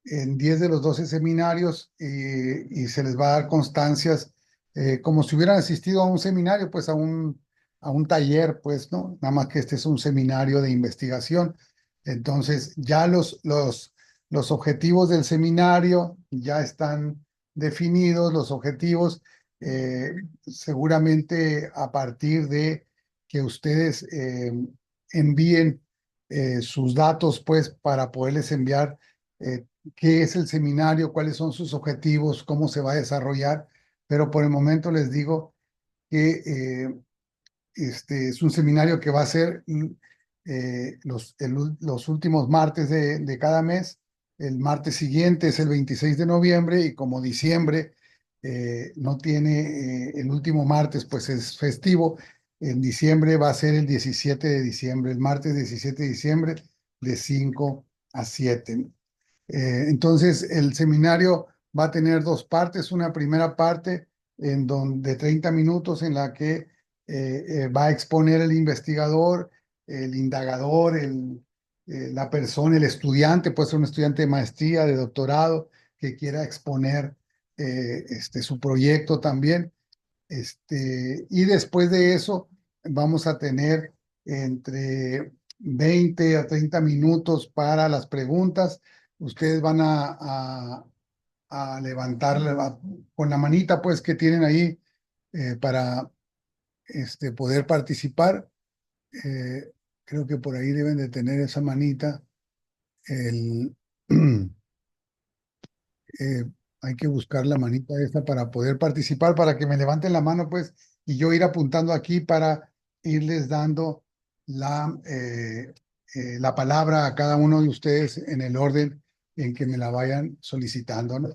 en 10 de los 12 seminarios y se les va a dar constancias como si hubieran asistido a un seminario, pues a un taller, pues, ¿no? Nada más que este es un seminario de investigación. Entonces, ya los objetivos del seminario ya están definidos, los objetivos, seguramente a partir de que ustedes envíen sus datos, pues, para poderles enviar qué es el seminario, cuáles son sus objetivos, cómo se va a desarrollar, pero por el momento les digo que este es un seminario que va a ser los últimos martes de cada mes. El martes siguiente es el 26 de noviembre y como diciembre no tiene el último martes, pues es festivo. En diciembre va a ser el 17 de diciembre, el martes 17 de diciembre de 5 a 7. Entonces, el seminario va a tener dos partes. Una primera parte en donde de 30 minutos en la que va a exponer el investigador, el indagador, la persona, el estudiante, puede ser un estudiante de maestría, de doctorado, que quiera exponer su proyecto también. Y después de eso vamos a tener entre 20 a 30 minutos para las preguntas. Ustedes van a levantar con la manita pues que tienen ahí para poder participar. Eh, Creo que por ahí deben de tener esa manita. El, eh, Hay que buscar la manita esta para poder participar, para que me levanten la mano, pues, y yo ir apuntando aquí para irles dando la palabra a cada uno de ustedes en el orden en que me la vayan solicitando, ¿no?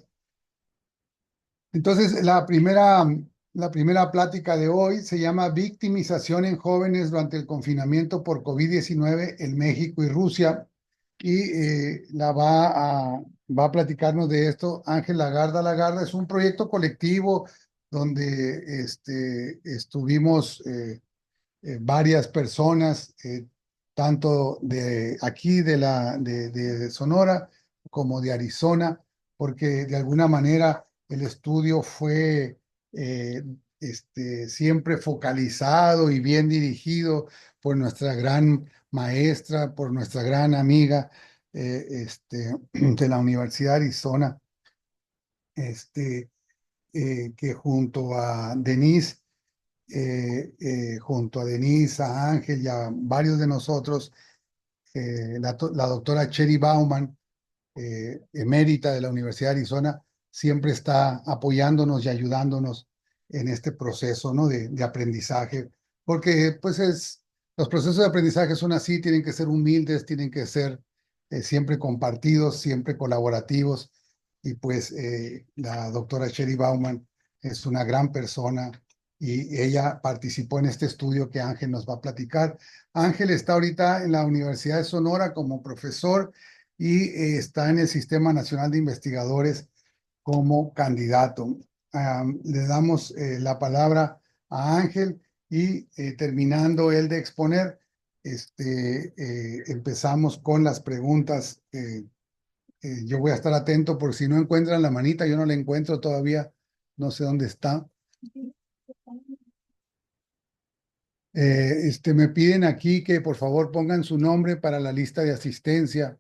Entonces, la primera plática de hoy se llama Victimización en jóvenes durante el confinamiento por COVID-19 en México y Rusia. Y va a platicarnos de esto Ángel Lagarda. Lagarda es un proyecto colectivo donde estuvimos varias personas, tanto de aquí, de Sonora, como de Arizona, porque de alguna manera el estudio fue eh, siempre focalizado y bien dirigido por nuestra gran maestra, por nuestra gran amiga de la Universidad de Arizona, este, que junto a Denise, a Ángel y a varios de nosotros, la doctora Cherry Bauman, emérita de la Universidad de Arizona, siempre está apoyándonos y ayudándonos en este proceso, ¿no? de aprendizaje, porque pues los procesos de aprendizaje son así, tienen que ser humildes, tienen que ser siempre compartidos, siempre colaborativos, y pues la doctora Cherry Bauman es una gran persona y ella participó en este estudio que Ángel nos va a platicar. Ángel está ahorita en la Universidad de Sonora como profesor y está en el Sistema Nacional de Investigadores como candidato. Le damos la palabra a Ángel y terminando él de exponer, empezamos con las preguntas. Yo voy a estar atento por si no encuentran la manita, yo no la encuentro todavía, no sé dónde está. Me piden aquí que por favor pongan su nombre para la lista de asistencia.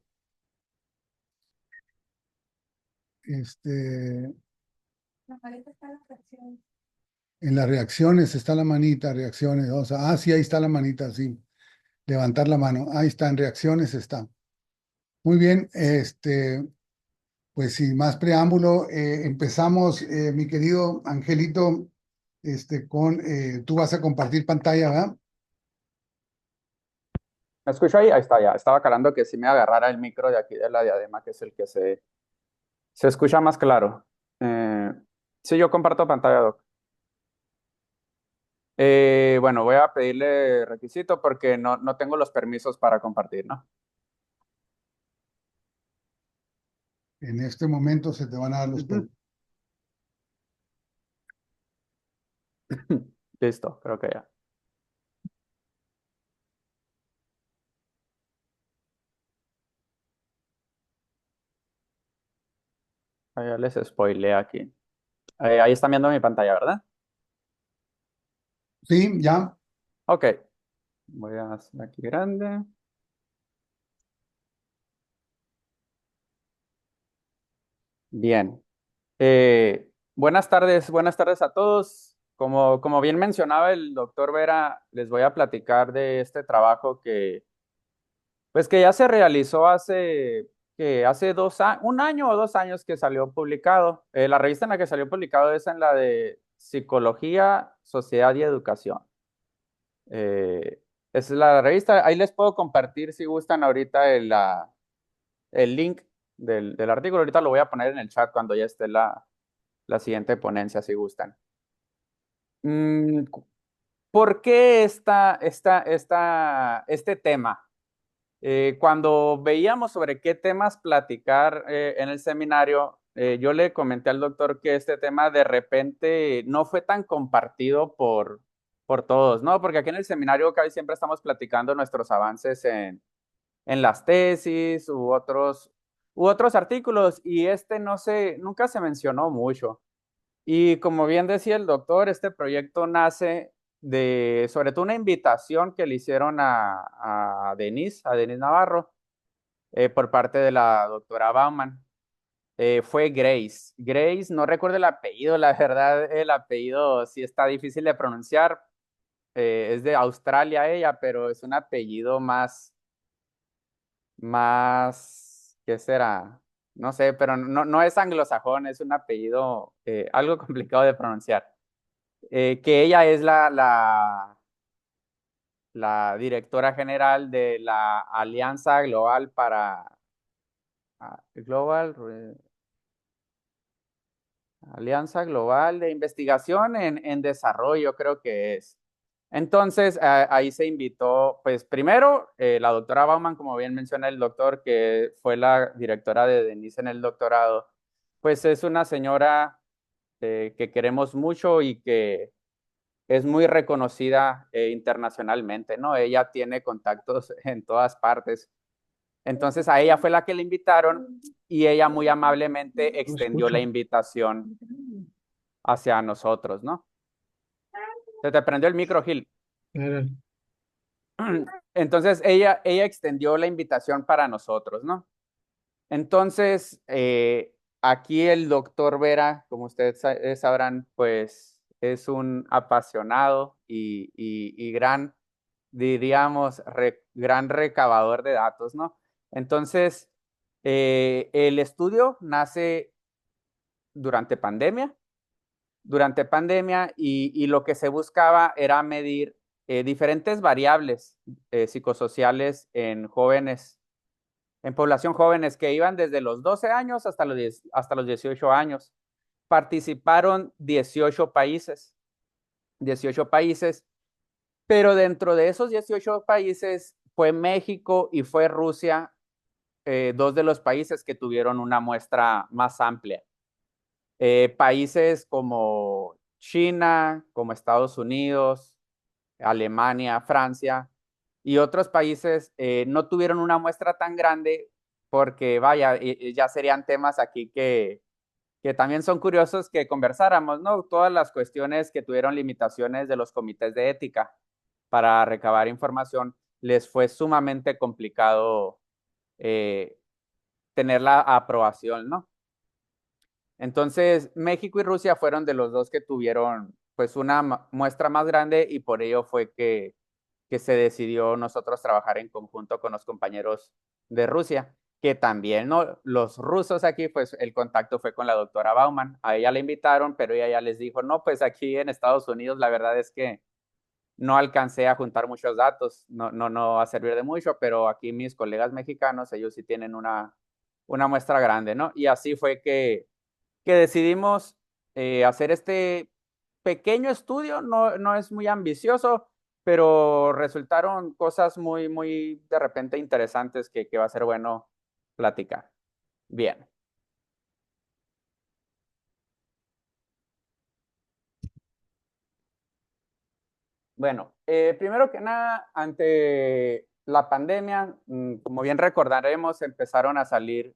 Este, en las reacciones está la manita, reacciones. O sea, sí, ahí está la manita, sí. Levantar la mano. Ahí está, en reacciones está. Muy bien, pues sin más preámbulo, empezamos, mi querido Angelito, tú vas a compartir pantalla, ¿verdad? ¿Me escucho ahí? Ahí está, ya. Estaba calando que sí me agarrara el micro de aquí de la diadema, que es el que se escucha más claro. Eh, sí, yo comparto pantalla, Doc. Bueno, voy a pedirle requisito porque no tengo los permisos para compartir, ¿no? En este momento se te van a dar los Ujú. permisos. Listo, creo que ya. Ya les spoileé aquí. Ahí están viendo mi pantalla, ¿verdad? Sí, ya. Ok, voy a hacer aquí grande. Bien. Buenas tardes a todos. Como bien mencionaba el doctor Vera, les voy a platicar de este trabajo pues que ya se realizó hace un año o 2 años que salió publicado. La revista en la que salió publicado es en la de Psicología, Sociedad y Educación. Eh, Esa es la revista. Ahí les puedo compartir si gustan ahorita el link del artículo. Ahorita lo voy a poner en el chat cuando ya esté la siguiente ponencia, si gustan. Mm, ¿Por qué este tema? Cuando veíamos sobre qué temas platicar en el seminario, yo le comenté al doctor que este tema de repente no fue tan compartido por todos, ¿no? Porque aquí en el seminario casi siempre estamos platicando nuestros avances en las tesis u otros artículos y este nunca se mencionó mucho. Y como bien decía el doctor, este proyecto nace sobre todo una invitación que le hicieron a Denise Navarro, por parte de la doctora Bauman. Fue Grace. Grace, no recuerdo el apellido, la verdad, el apellido sí está difícil de pronunciar. Es de Australia ella, pero es un apellido ¿qué será? No sé, pero no es anglosajón, es un apellido algo complicado de pronunciar. Que ella es la directora general de la Alianza Global Global, Alianza Global de Investigación en Desarrollo, creo que es. Entonces, ahí se invitó, pues primero, la doctora Bauman, como bien menciona el doctor, que fue la directora de Denise en el doctorado, pues es una señora que queremos mucho y que es muy reconocida internacionalmente, ¿no? Ella tiene contactos en todas partes. Entonces a ella fue la que le invitaron y ella muy amablemente No extendió la escucho. invitación hacia nosotros, ¿no? Se te prendió el micro, Gil. Era- Entonces ella extendió la invitación para nosotros, ¿no? Entonces, aquí el doctor Vera, como ustedes sabrán, pues es un apasionado y gran, diríamos, gran recabador de datos, ¿no? Entonces, el estudio nace durante pandemia, y lo que se buscaba era medir diferentes variables psicosociales en población jóvenes que iban desde los 12 años hasta los 18 años. Participaron 18 países, pero dentro de esos 18 países fue México y fue Rusia, dos de los países que tuvieron una muestra más amplia. Países como China, como Estados Unidos, Alemania, Francia y otros países no tuvieron una muestra tan grande porque, vaya, ya serían temas aquí que también son curiosos que conversáramos, ¿no? Todas las cuestiones que tuvieron limitaciones de los comités de ética para recabar información, les fue sumamente complicado eh, tener la aprobación, ¿no? Entonces, México y Rusia fueron de los dos que tuvieron pues una muestra más grande y por ello fue que se decidió nosotros trabajar en conjunto con los compañeros de Rusia, que también, ¿no? Los rusos aquí, pues el contacto fue con la doctora Bauman. A ella la invitaron, pero ella ya les dijo, no, pues aquí en Estados Unidos la verdad es que no alcancé a juntar muchos datos, no va a servir de mucho, pero aquí mis colegas mexicanos, ellos sí tienen una muestra grande, ¿no? Y así fue que decidimos hacer este pequeño estudio, no es muy ambicioso, pero resultaron cosas muy de repente interesantes que va a ser bueno platicar. Bien. Bueno, primero que nada, ante la pandemia, como bien recordaremos, empezaron a salir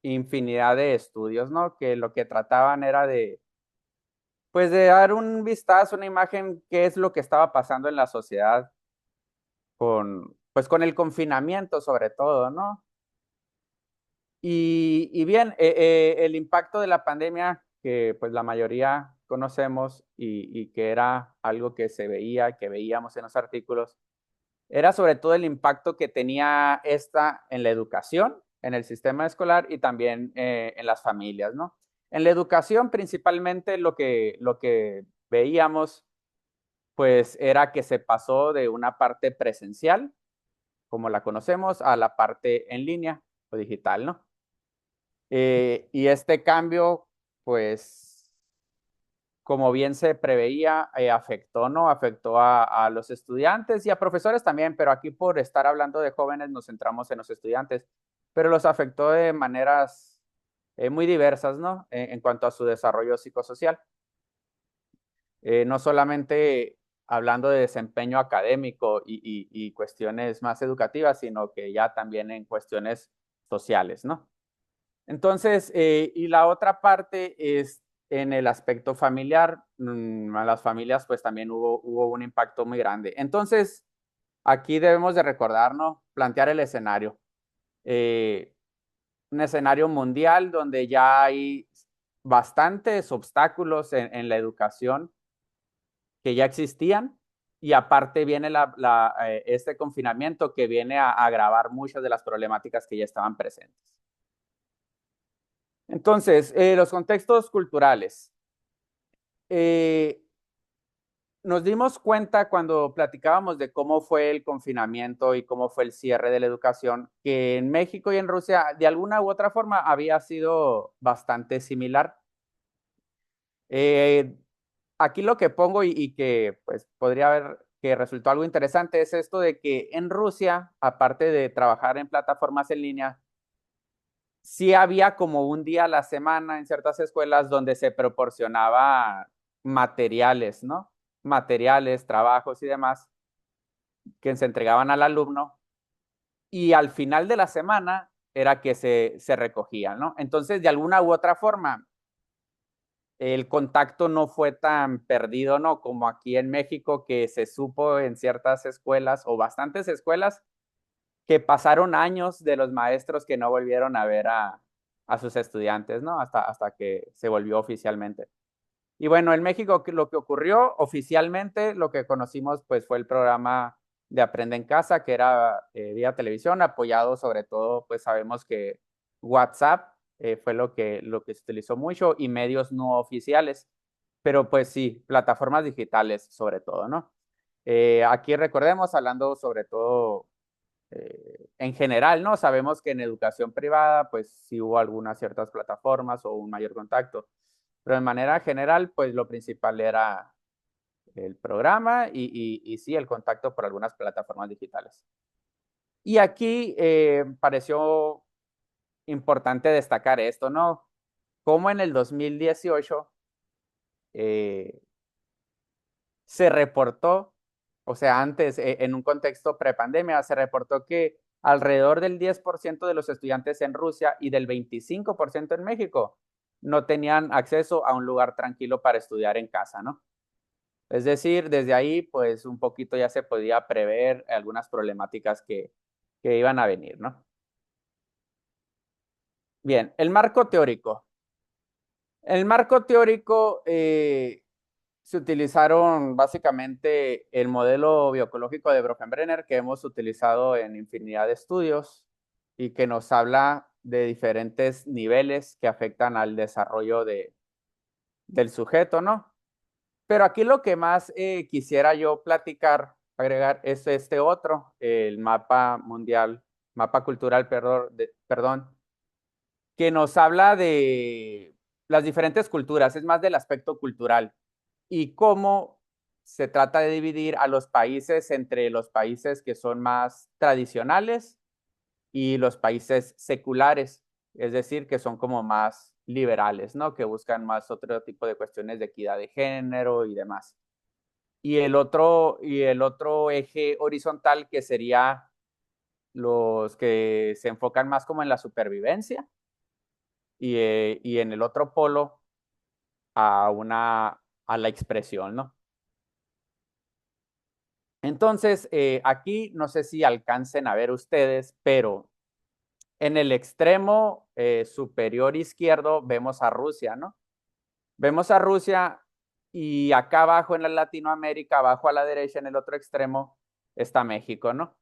infinidad de estudios, ¿no? Que lo que trataban era pues de dar un vistazo, una imagen, qué es lo que estaba pasando en la sociedad pues con el confinamiento sobre todo, ¿no? Y bien, el impacto de la pandemia que pues la mayoría conocemos y que era algo que se veía, que veíamos en los artículos, era sobre todo el impacto que tenía esta en la educación, en el sistema escolar y también en las familias, ¿no? En la educación principalmente lo que veíamos pues era que se pasó de una parte presencial, como la conocemos, a la parte en línea o digital, ¿no? Y este cambio, pues, como bien se preveía, afectó, ¿no? Afectó a los estudiantes y a profesores también, pero aquí por estar hablando de jóvenes nos centramos en los estudiantes, pero los afectó de maneras muy diversas, ¿no? En cuanto a su desarrollo psicosocial. No solamente hablando de desempeño académico y cuestiones más educativas, sino que ya también en cuestiones sociales, ¿no? Entonces, y la otra parte es en el aspecto familiar. A las familias pues también hubo un impacto muy grande. Entonces, aquí debemos de recordarnos, plantear el escenario. Eh, un escenario mundial donde ya hay bastantes obstáculos en la educación que ya existían y aparte viene este confinamiento que viene a agravar muchas de las problemáticas que ya estaban presentes. Entonces, los contextos culturales. Eh, nos dimos cuenta cuando platicábamos de cómo fue el confinamiento y cómo fue el cierre de la educación, que en México y en Rusia, de alguna u otra forma, había sido bastante similar. Eh, aquí lo que pongo y que pues podría haber que resultó algo interesante es esto de que en Rusia, aparte de trabajar en plataformas en línea, sí había como un día a la semana en ciertas escuelas donde se proporcionaba materiales, ¿no? Materiales, trabajos y demás que se entregaban al alumno y al final de la semana era que se recogían, ¿no? Entonces, de alguna u otra forma, el contacto no fue tan perdido, ¿no? Como aquí en México, que se supo en ciertas escuelas o bastantes escuelas que pasaron años de los maestros que no volvieron a ver a sus estudiantes, ¿no? Hasta que se volvió oficialmente. Y bueno, en México lo que ocurrió oficialmente, lo que conocimos, pues fue el programa de Aprende en Casa, que era vía televisión, apoyado sobre todo, pues sabemos que WhatsApp fue lo que se utilizó mucho y medios no oficiales, pero pues sí, plataformas digitales sobre todo, ¿no? Aquí recordemos, hablando sobre todo en general, ¿no? Sabemos que en educación privada, pues sí hubo algunas ciertas plataformas o un mayor contacto, pero de manera general, pues lo principal era el programa y sí, el contacto por algunas plataformas digitales. Y aquí pareció importante destacar esto, ¿no? Como en el 2018 eh, se reportó, o sea, antes, en un contexto prepandemia, se reportó que alrededor del 10% de los estudiantes en Rusia y del 25% en México no tenían acceso a un lugar tranquilo para estudiar en casa, ¿no? Es decir, desde ahí, pues un poquito ya se podía prever algunas problemáticas que iban a venir, ¿no? Bien, el marco teórico. El marco teórico se utilizaron básicamente el modelo bioecológico de Brockenbrenner que hemos utilizado en infinidad de estudios y que nos habla de diferentes niveles que afectan al desarrollo del sujeto, ¿no? Pero aquí lo que más quisiera yo platicar, agregar, es este otro, el mapa mundial, mapa cultural, perdón, que nos habla de las diferentes culturas, es más del aspecto cultural y cómo se trata de dividir a los países entre los países que son más tradicionales y los países seculares, es decir, que son como más liberales, ¿no? Que buscan más otro tipo de cuestiones de equidad de género y demás. Y el otro eje horizontal que sería los que se enfocan más como en la supervivencia y en el otro polo a la expresión, ¿no? Entonces, aquí no sé si alcancen a ver ustedes, pero en el extremo superior izquierdo vemos a Rusia, ¿no? Vemos a Rusia y acá abajo en la Latinoamérica, abajo a la derecha en el otro extremo, está México, ¿no?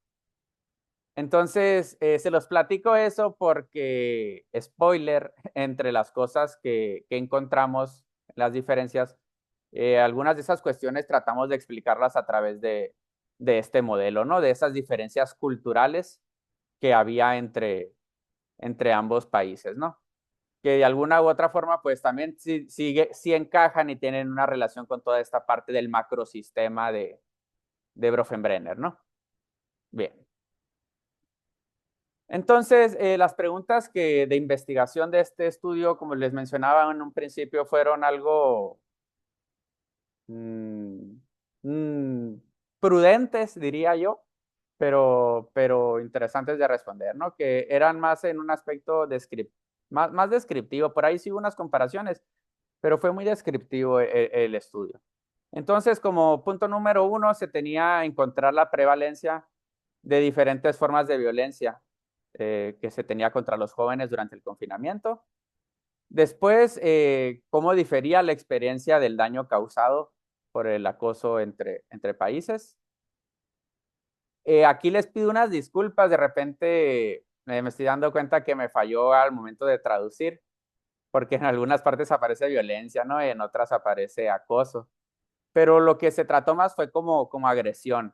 Entonces, se los platico eso porque, spoiler, entre las cosas que encontramos, las diferencias, algunas de esas cuestiones tratamos de explicarlas a través de este modelo, ¿no? De esas diferencias culturales que había entre ambos países, ¿no? Que de alguna u otra forma, pues también sí encajan y tienen una relación con toda esta parte del macrosistema de Bronfenbrenner, ¿no? Bien. Entonces, las preguntas de investigación de este estudio, como les mencionaba en un principio, fueron algo mm, mm, prudentes, diría yo, pero interesantes de responder, ¿no? Que eran más en un aspecto más descriptivo. Por ahí sí hubo unas comparaciones, pero fue muy descriptivo el estudio. Entonces, como punto número uno, se tenía que encontrar la prevalencia de diferentes formas de violencia que se tenía contra los jóvenes durante el confinamiento. Después, cómo difería la experiencia del daño causado por el acoso entre países. Aquí les pido unas disculpas, de repente me estoy dando cuenta que me falló al momento de traducir, porque en algunas partes aparece violencia, ¿no? Y en otras aparece acoso. Pero lo que se trató más fue como agresión,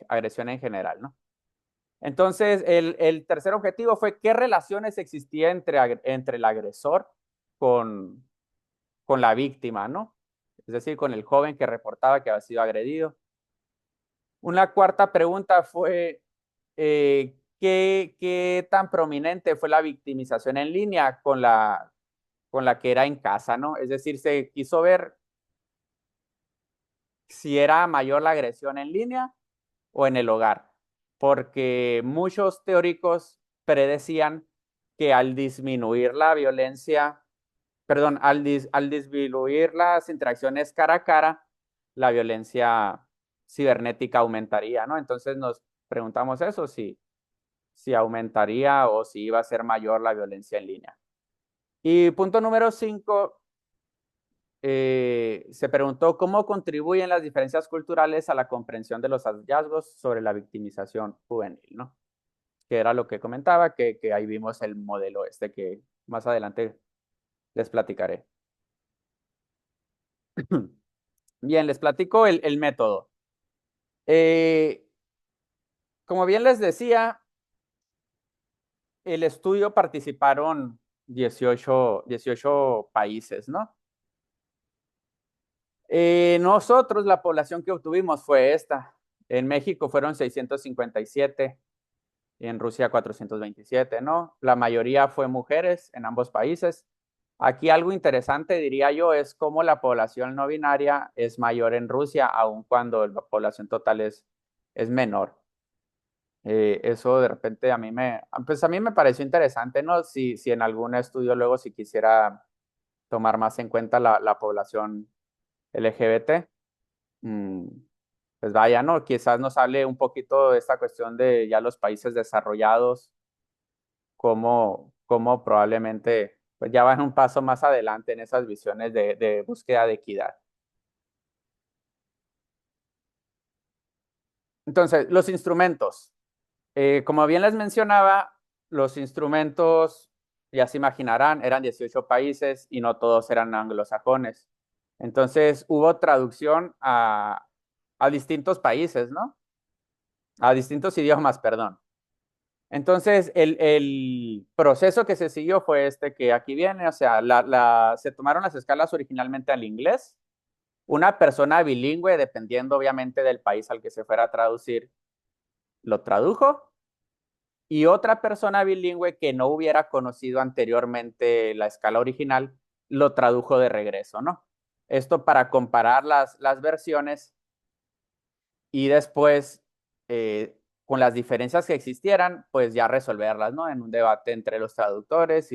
agresión en general, ¿no? Entonces, el tercer objetivo fue qué relaciones existía entre el agresor con, con la víctima, ¿no? Es decir, con el joven que reportaba que había sido agredido. Una cuarta pregunta fue, ¿qué tan prominente fue la victimización en línea con la que era en casa, ¿no? Es decir, se quiso ver si era mayor la agresión en línea o en el hogar, porque muchos teóricos predecían que al disminuir la violencia, perdón, al disminuir las interacciones cara a cara, la violencia cibernética aumentaría, ¿no? Entonces nos preguntamos eso, si aumentaría o si iba a ser mayor la violencia en línea. Y punto número 5, se preguntó cómo contribuyen las diferencias culturales a la comprensión de los hallazgos sobre la victimización juvenil, ¿no? Que era lo que comentaba, que ahí vimos el modelo este que más adelante les platicaré. Bien, les platico el método. Eh, como bien les decía, el estudio participaron 18 países, ¿no? Nosotros, la población que obtuvimos fue esta. En México fueron 657 y en Rusia 427, ¿no? La mayoría fue mujeres en ambos países. Aquí algo interesante, diría yo, es cómo la población no binaria es mayor en Rusia, aun cuando la población total es menor. Eso de repente pues a mí me pareció interesante, ¿no? Si en algún estudio luego si quisiera tomar más en cuenta la población LGBT, mm, pues vaya, ¿no? Quizás nos hable un poquito de esta cuestión de ya los países desarrollados, cómo probablemente pues ya van un paso más adelante en esas visiones de búsqueda de equidad. Entonces, los instrumentos. Como bien les mencionaba, los instrumentos, ya se imaginarán, eran 18 países y no todos eran anglosajones. Entonces, hubo traducción a distintos países, ¿no? A distintos idiomas, perdón. Entonces, el proceso que se siguió fue este que aquí viene, o sea, se tomaron las escalas originalmente al inglés. Una persona bilingüe, dependiendo obviamente del país al que se fuera a traducir, lo tradujo y otra persona bilingüe que no hubiera conocido anteriormente la escala original, lo tradujo de regreso, ¿no? Esto para comparar las versiones y después, con las diferencias que existieran, pues ya resolverlas, ¿no? En un debate entre los traductores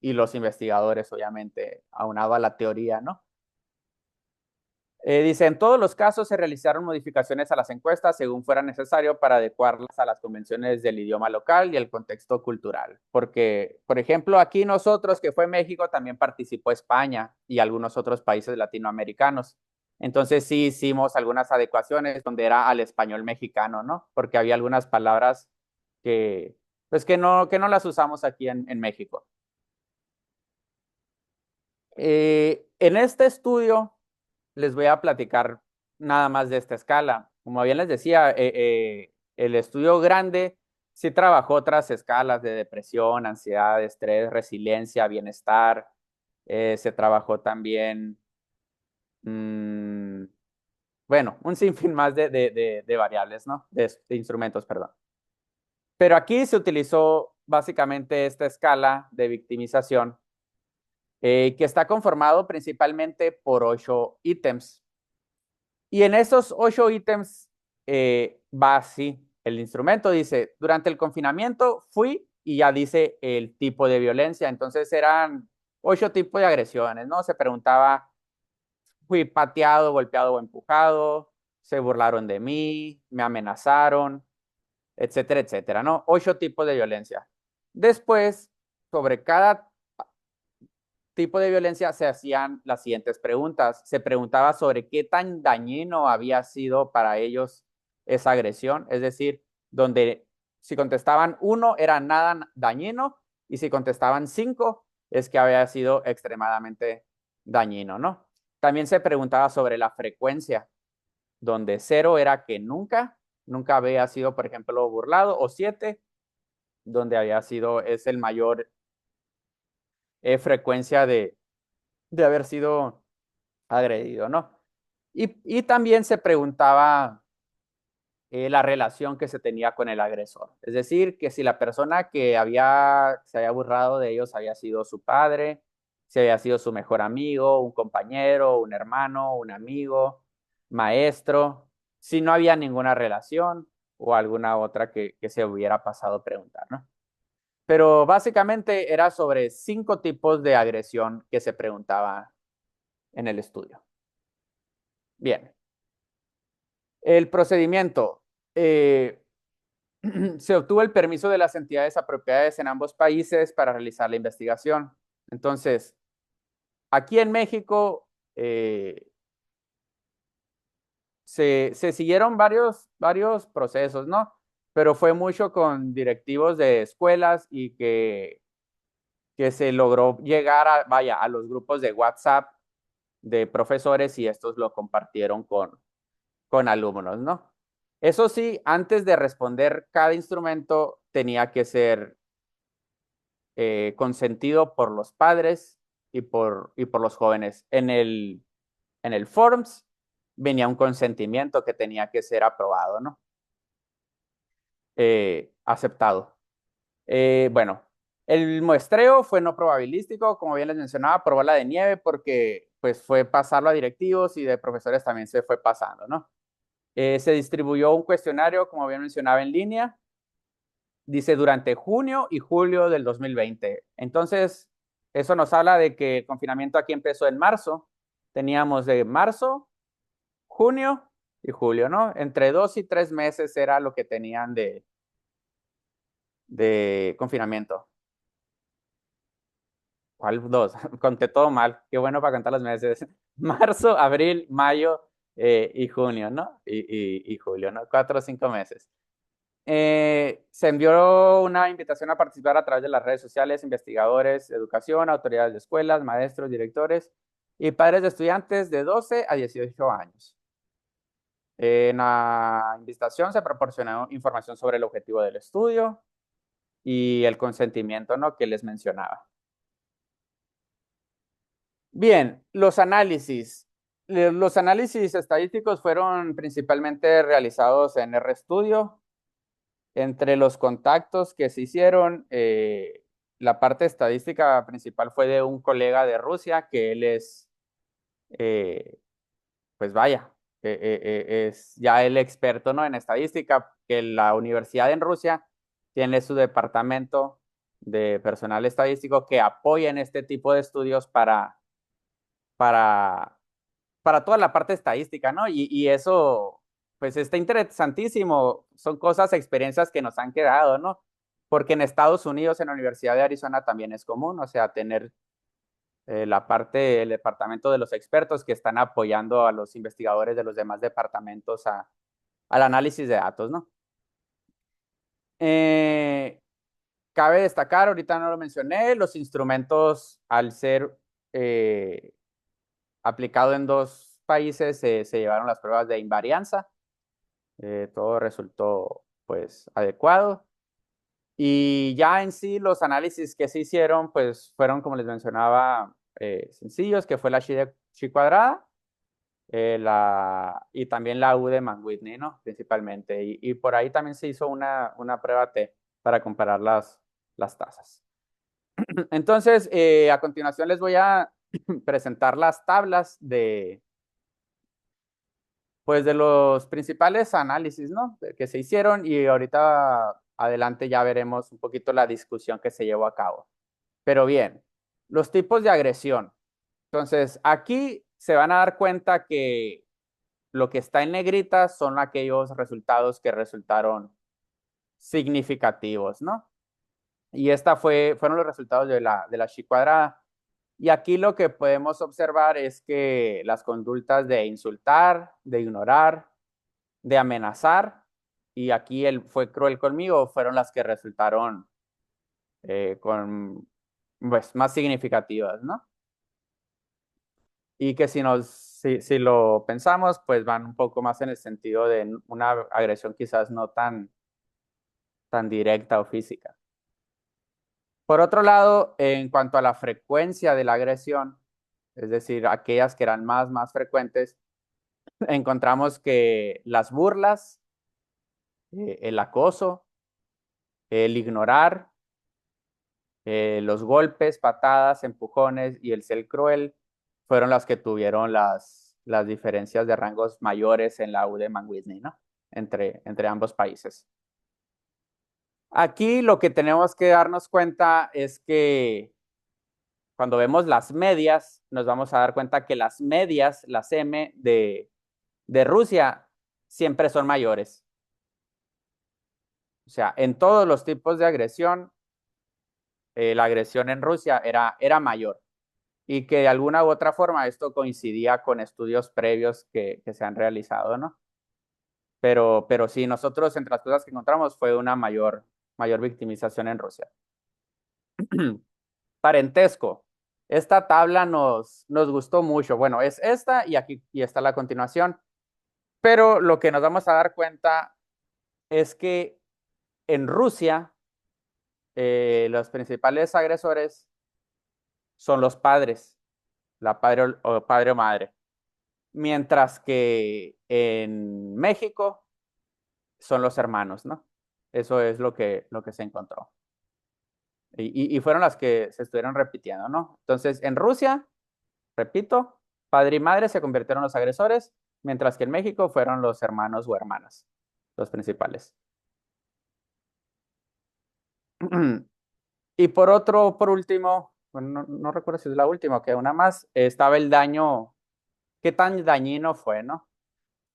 y los investigadores, obviamente, aunado a la teoría, ¿no? Dice, en todos los casos se realizaron modificaciones a las encuestas según fuera necesario para adecuarlas a las convenciones del idioma local y el contexto cultural. Porque, por ejemplo, aquí nosotros, que fue México, también participó España y algunos otros países latinoamericanos. Entonces sí hicimos algunas adecuaciones donde era al español mexicano, ¿no? Porque había algunas palabras que, pues que no las usamos aquí en México. En este estudio les voy a platicar nada más de esta escala. Como bien les decía, el estudio grande sí trabajó otras escalas de depresión, ansiedad, estrés, resiliencia, bienestar. Se trabajó también, mmm, bueno, un sinfín más de variables, ¿no? De instrumentos, perdón. Pero aquí se utilizó básicamente esta escala de victimización que está conformado principalmente por 8 ítems. Y en esos 8 ítems va así. El instrumento dice, durante el confinamiento fui y ya dice el tipo de violencia. Entonces eran 8 tipos de agresiones, ¿no? Se preguntaba, fui pateado, golpeado o empujado, se burlaron de mí, me amenazaron, etcétera, etcétera, ¿no? 8 tipos de violencia. Después, sobre cada tipo de violencia se hacían las siguientes preguntas. Se preguntaba sobre qué tan dañino había sido para ellos esa agresión, es decir, donde si contestaban 1 era nada dañino y si contestaban 5 es que había sido extremadamente dañino, ¿no? También se preguntaba sobre la frecuencia, donde 0 era que nunca había sido, por ejemplo, burlado, o 7, donde había sido, es el mayor frecuencia de haber sido agredido, ¿no? Y también se preguntaba la relación que se tenía con el agresor. Es decir, que si la persona que se había burlado de ellos había sido su padre, si había sido su mejor amigo, un compañero, un hermano, un amigo, maestro, si no había ninguna relación o alguna otra que se hubiera pasado a preguntar, ¿no? Pero básicamente era sobre 5 tipos de agresión que se preguntaba en el estudio. Bien, el procedimiento. Se obtuvo el permiso de las entidades apropiadas en ambos países para realizar la investigación. Entonces, aquí en México se siguieron varios procesos, ¿no? Pero fue mucho con directivos de escuelas y que se logró llegar a los grupos de WhatsApp de profesores y estos lo compartieron con alumnos, ¿no? Eso sí, antes de responder cada instrumento tenía que ser consentido por los padres y por los jóvenes. En el Forms venía un consentimiento que tenía que ser aprobado, ¿no? Aceptado. Bueno, el muestreo fue no probabilístico, como bien les mencionaba, por bola de nieve, porque pues fue pasarlo a directivos y de profesores también se fue pasando, ¿no? Se distribuyó un cuestionario, como bien mencionaba, en línea. Dice durante junio y julio del 2020. Entonces, eso nos habla de que el confinamiento aquí empezó en marzo. Teníamos de marzo, junio y julio, ¿no? Entre 2 y 3 meses era lo que tenían de confinamiento. ¿Cuál dos? Conté todo mal. Qué bueno para contar los meses. Marzo, abril, mayo y junio, ¿no? Y julio, ¿no? 4 o 5 meses. Se envió una invitación a participar a través de las redes sociales, investigadores, educación, autoridades de escuelas, maestros, directores y padres de estudiantes de 12 a 18 años. En la invitación se proporcionó información sobre el objetivo del estudio y el consentimiento, ¿no?, que les mencionaba. Bien, los análisis. Los análisis estadísticos fueron principalmente realizados en RStudio. Entre los contactos que se hicieron, la parte estadística principal fue de un colega de Rusia, que él es, pues vaya, es ya el experto, ¿no?, en estadística, que la universidad en Rusia tiene su departamento de personal estadístico que apoyen este tipo de estudios para, para toda la parte estadística, ¿no? Y eso, pues está interesantísimo. Son cosas, experiencias que nos han quedado, ¿no? Porque en Estados Unidos, en la Universidad de Arizona también es común, o sea, tener la parte, el departamento de los expertos que están apoyando a los investigadores de los demás departamentos al análisis de datos, ¿no? Eh, Cabe destacar, ahorita no lo mencioné, los instrumentos al ser aplicado en dos países se llevaron las pruebas de invarianza, todo resultó pues adecuado. Y ya en sí los análisis que se hicieron pues fueron, como les mencionaba, sencillos, que fue la chi cuadrada y también la U de Mann-Whitney, ¿no? Principalmente. Y por ahí también se hizo una prueba T para comparar las tasas. Entonces, a continuación les voy a presentar las tablas pues, de los principales análisis, ¿no? Que se hicieron y ahorita adelante ya veremos un poquito la discusión que se llevó a cabo. Pero bien, los tipos de agresión. Entonces, aquí se van a dar cuenta que lo que está en negrita son aquellos resultados que resultaron significativos, ¿no? Y fueron los resultados de la chi cuadrada. Y aquí lo que podemos observar es que las conductas de insultar, de ignorar, de amenazar, y aquí él fue cruel conmigo, fueron las que resultaron pues, más significativas, ¿no? Y que si lo pensamos, pues van un poco más en el sentido de una agresión quizás no tan directa o física. Por otro lado, en cuanto a la frecuencia de la agresión, es decir, aquellas que eran más frecuentes, encontramos que las burlas, el acoso, el ignorar, los golpes, patadas, empujones y el ser cruel fueron las que tuvieron las diferencias de rangos mayores en la U de Mann-Whitney, ¿no? Entre ambos países. Aquí lo que tenemos que darnos cuenta es que cuando vemos las medias, nos vamos a dar cuenta que las medias, las M de Rusia, siempre son mayores. O sea, en todos los tipos de agresión, la agresión en Rusia era mayor. Y que de alguna u otra forma esto coincidía con estudios previos que se han realizado, ¿no? Pero sí, nosotros entre las cosas que encontramos fue una mayor victimización en Rusia. Parentesco. Esta tabla nos gustó mucho. Bueno, es esta y aquí y está la continuación. Pero lo que nos vamos a dar cuenta es que en Rusia los principales agresores son los padres, la padre o madre. Mientras que en México son los hermanos, ¿no? Eso es lo que se encontró. Y fueron las que se estuvieron repitiendo, ¿no? Entonces, en Rusia, repito, padre y madre se convirtieron en los agresores, mientras que en México fueron los hermanos o hermanas los principales. Y por último, bueno, no recuerdo si es la última o que una más, estaba el daño, qué tan dañino fue, ¿no?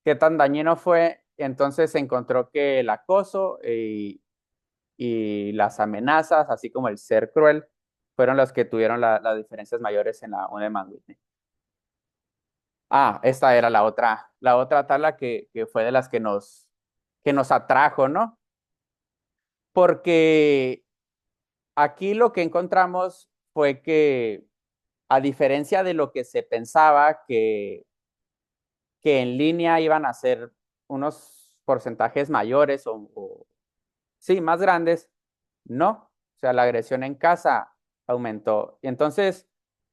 Qué tan dañino fue. Entonces se encontró que el acoso y las amenazas, así como el ser cruel, fueron los que tuvieron las diferencias mayores en la UNED Whitney. Esta era la otra tabla que fue de las que nos atrajo, ¿no? Porque aquí lo que encontramos fue que, a diferencia de lo que se pensaba que en línea iban a ser unos porcentajes mayores sí, más grandes, no. O sea, la agresión en casa aumentó. Y entonces,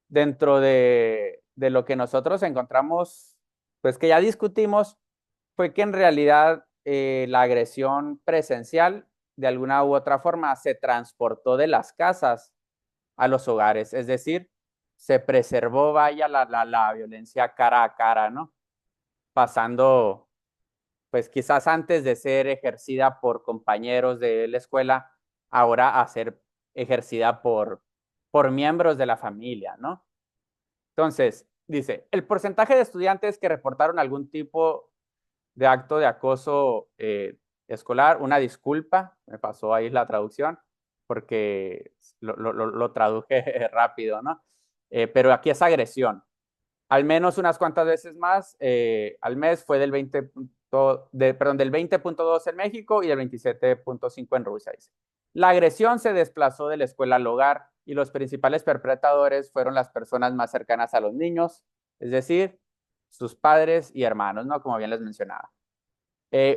dentro de lo que nosotros encontramos, pues que ya discutimos, fue que en realidad la agresión presencial, de alguna u otra forma, se transportó de las casas a los hogares. Es decir, se preservó, vaya, la violencia cara a cara, ¿no? Pasando, pues quizás antes de ser ejercida por compañeros de la escuela, ahora a ser ejercida por miembros de la familia, ¿no? Entonces, dice, el porcentaje de estudiantes que reportaron algún tipo de acto de acoso escolar, una disculpa, me pasó ahí la traducción, porque lo traduje rápido, ¿no? Pero aquí es agresión. Al menos unas cuantas veces más al mes fue del 20.2 en México y del 27.5 en Rusia. Dice. La agresión se desplazó de la escuela al hogar y los principales perpetradores fueron las personas más cercanas a los niños, es decir, sus padres y hermanos, ¿no? Como bien les mencionaba.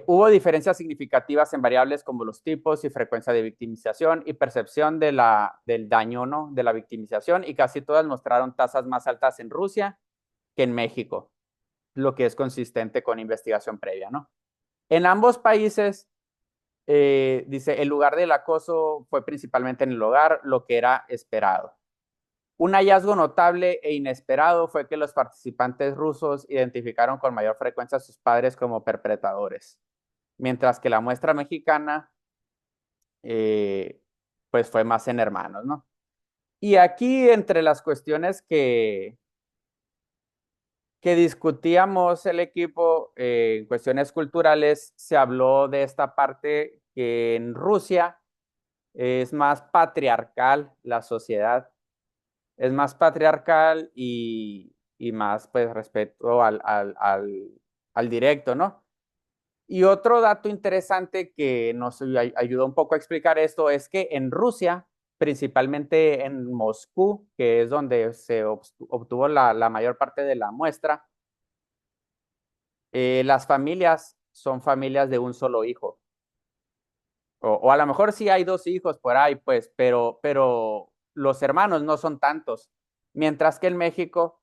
Hubo diferencias significativas en variables como los tipos y frecuencia de victimización y percepción del daño, ¿no? De la victimización, y casi todas mostraron tasas más altas en Rusia que en México, lo que es consistente con investigación previa, ¿no? En ambos países, dice, el lugar del acoso fue principalmente en el hogar, lo que era esperado. Un hallazgo notable e inesperado fue que los participantes rusos identificaron con mayor frecuencia a sus padres como perpetradores, mientras que la muestra mexicana, pues fue más en hermanos, ¿no? Y aquí, entre las cuestiones que discutíamos el equipo en cuestiones culturales, se habló de esta parte que en Rusia es más patriarcal la sociedad, es más patriarcal y más pues respeto al directo, ¿no? Y otro dato interesante que nos ayudó un poco a explicar esto es que en Rusia, principalmente en Moscú, que es donde se obtuvo la mayor parte de la muestra, las familias son familias de un solo hijo. O a lo mejor sí hay dos hijos por ahí, pues, pero los hermanos no son tantos. Mientras que en México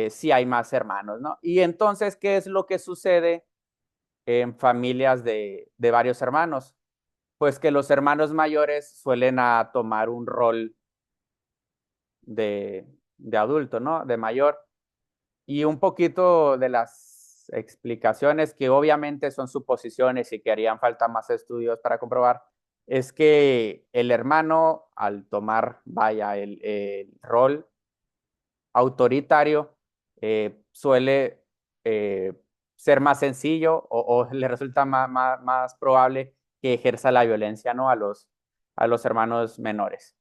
sí hay más hermanos, ¿no? Y entonces, ¿qué es lo que sucede en familias de varios hermanos? Pues que los hermanos mayores suelen a tomar un rol de adulto, ¿no? De mayor. Y un poquito de las explicaciones que obviamente son suposiciones y que harían falta más estudios para comprobar, es que el hermano al tomar, vaya, el rol autoritario, suele ser más sencillo o le resulta más probable que ejerza la violencia, ¿no? A los hermanos menores.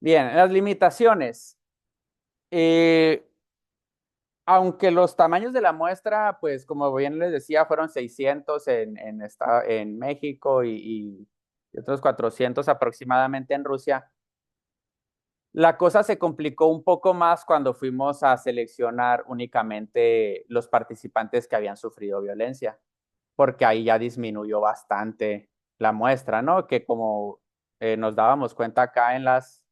Bien, las limitaciones. Eh, Aunque los tamaños de la muestra, pues como bien les decía, fueron 600 en México y otros 400 aproximadamente en Rusia, la cosa se complicó un poco más cuando fuimos a seleccionar únicamente los participantes que habían sufrido violencia, porque ahí ya disminuyó bastante la muestra, ¿no? Que como nos dábamos cuenta acá en las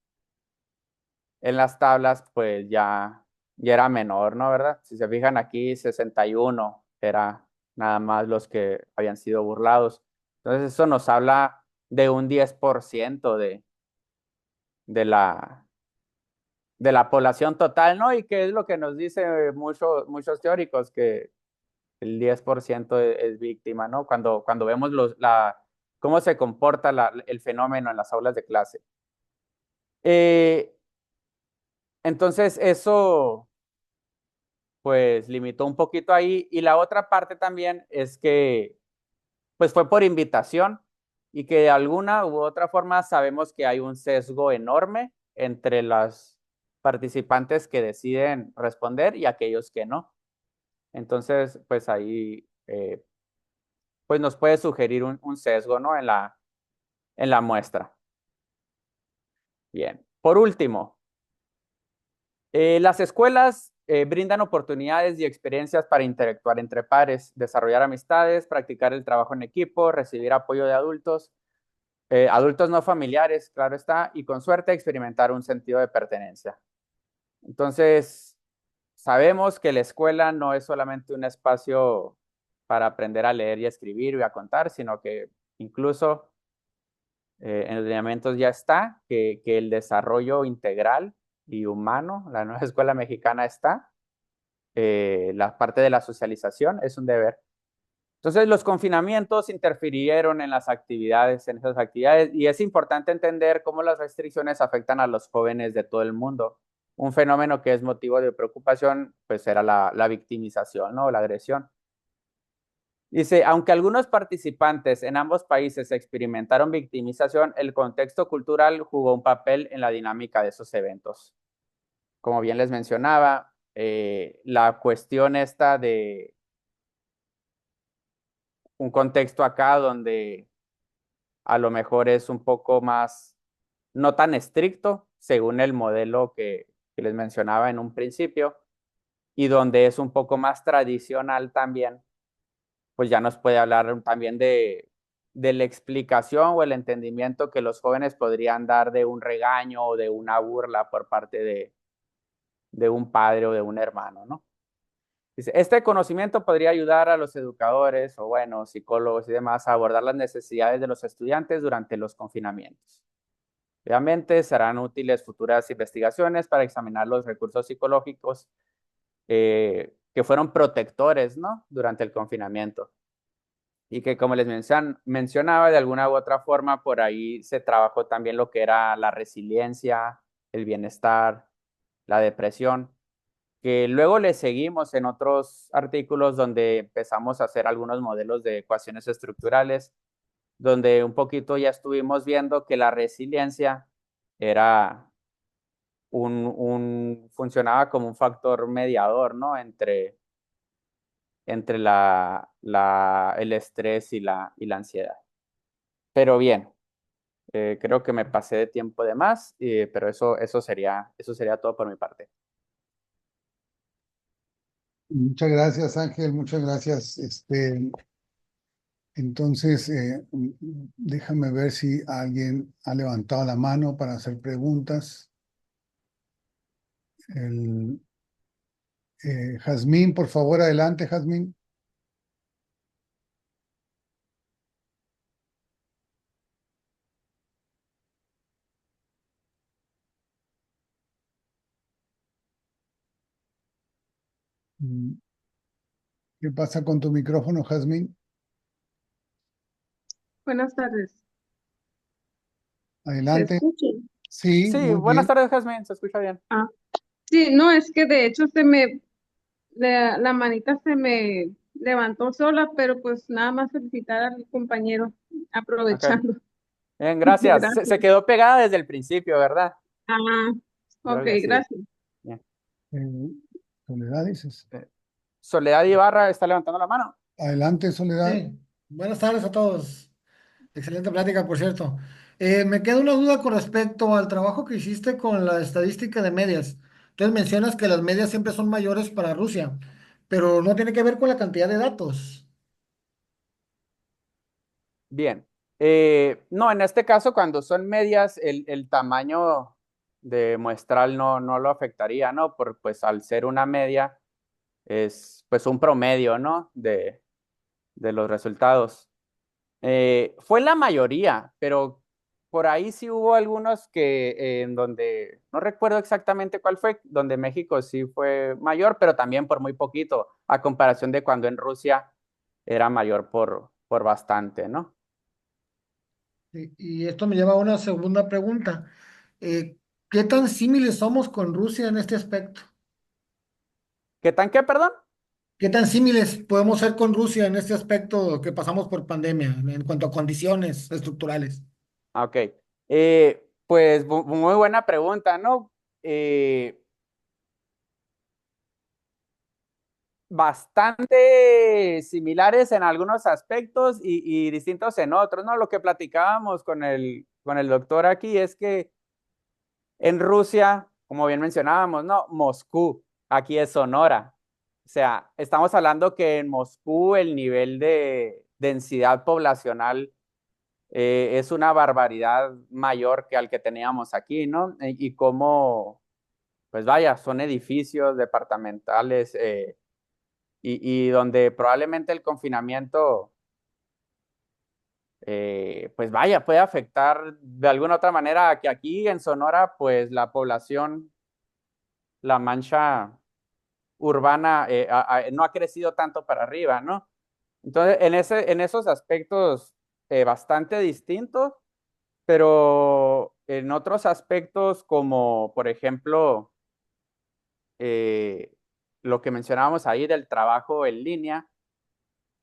tablas, pues ya era menor, ¿no? ¿Verdad? Si se fijan aquí, 61 era nada más los que habían sido burlados. Entonces eso nos habla de un 10% de la, de la población total, ¿no? Y que es lo que nos dice muchos teóricos, que el 10% es víctima, ¿no? Cuando vemos cómo se comporta el fenómeno en las aulas de clase. Eh, entonces eso pues limitó un poquito ahí. Y la otra parte también es que pues fue por invitación y que de alguna u otra forma sabemos que hay un sesgo enorme entre los participantes que deciden responder y aquellos que no. Entonces, pues ahí pues nos puede sugerir un sesgo, ¿no? En la muestra. Bien. Por último, las escuelas brindan oportunidades y experiencias para interactuar entre pares, desarrollar amistades, practicar el trabajo en equipo, recibir apoyo de adultos, adultos no familiares, claro está, y con suerte experimentar un sentido de pertenencia. Entonces, sabemos que la escuela no es solamente un espacio para aprender a leer y a escribir y a contar, sino que incluso en los lineamientos ya está que el desarrollo integral y humano, la nueva escuela mexicana está, la parte de la socialización es un deber. Entonces, los confinamientos interfirieron en las actividades, en esas actividades, y es importante entender cómo las restricciones afectan a los jóvenes de todo el mundo. Un fenómeno que es motivo de preocupación, pues era la victimización, ¿no? La agresión. Dice, aunque algunos participantes en ambos países experimentaron victimización, el contexto cultural jugó un papel en la dinámica de esos eventos. Como bien les mencionaba, la cuestión esta de un contexto acá donde a lo mejor es un poco más, no tan estricto, según el modelo que les mencionaba en un principio, y donde es un poco más tradicional también, pues ya nos puede hablar también de la explicación o el entendimiento que los jóvenes podrían dar de un regaño o de una burla por parte de un padre o de un hermano, ¿no? Dice, este conocimiento podría ayudar a los educadores o, bueno, psicólogos y demás a abordar las necesidades de los estudiantes durante los confinamientos. Obviamente serán útiles futuras investigaciones para examinar los recursos psicológicos que fueron protectores, ¿no? Durante el confinamiento. Y que, como les mencionaba, de alguna u otra forma, por ahí se trabajó también lo que era la resiliencia, el bienestar, la depresión, que luego le seguimos en otros artículos donde empezamos a hacer algunos modelos de ecuaciones estructurales, donde un poquito ya estuvimos viendo que la resiliencia era funcionaba como un factor mediador, ¿no? Entre el estrés y la ansiedad. Pero bien, creo que me pasé de tiempo de más, pero eso sería todo por mi parte. Muchas gracias, Ángel, muchas gracias. Entonces, déjame ver si alguien ha levantado la mano para hacer preguntas. El, Jazmín, por favor, adelante, Jazmín. Mm, ¿Qué pasa con tu micrófono, Jazmín? Buenas tardes. ¿Se Adelante. escucha? Sí, Sí, muy buenas bien. tardes, Jasmine, se escucha bien. Ah, sí, no, es que de hecho la manita se me levantó sola, pero pues nada más felicitar al compañero, Ok, aprovechando. bien, gracias. Gracias. Se quedó pegada desde el principio, ¿verdad? Ah, Creo ok, que sí. gracias. Bien. Eh, Soledad, dices. Eh, Soledad Ibarra está levantando la mano. Adelante, Soledad. Sí, buenas tardes a todos. Excelente plática, por cierto. Me queda una duda con respecto al trabajo que hiciste con la estadística de medias. Entonces mencionas que las medias siempre son mayores para Rusia, pero no tiene que ver con la cantidad de datos. Bien. No, en este caso, cuando son medias, el tamaño de muestral no lo afectaría, ¿no? Pues al ser una media, es pues un promedio, ¿no? De los resultados. Fue la mayoría, pero por ahí sí hubo algunos que en donde, no recuerdo exactamente cuál fue, donde México sí fue mayor, pero también por muy poquito, a comparación de cuando en Rusia era mayor por bastante, ¿no? Y esto me lleva a una segunda pregunta. Eh, ¿Qué tan símiles somos con Rusia en este aspecto? ¿Qué tan qué, perdón? ¿Qué tan símiles podemos ser con Rusia en este aspecto que pasamos por pandemia en cuanto a condiciones estructurales? Ok. Pues muy buena pregunta, ¿no? Bastante similares en algunos aspectos y distintos en otros, ¿no? Lo que platicábamos con el doctor aquí es que en Rusia, como bien mencionábamos, ¿no? Moscú, aquí es Sonora. O sea, estamos hablando que en Moscú el nivel de densidad poblacional es una barbaridad mayor que al que teníamos aquí, ¿no? Y cómo, pues vaya, son edificios departamentales y donde probablemente el confinamiento, pues vaya, puede afectar de alguna otra manera que aquí en Sonora, pues la población, la mancha urbana no ha crecido tanto para arriba, ¿no? Entonces, en esos aspectos bastante distintos, pero en otros aspectos como, por ejemplo, lo que mencionábamos ahí del trabajo en línea,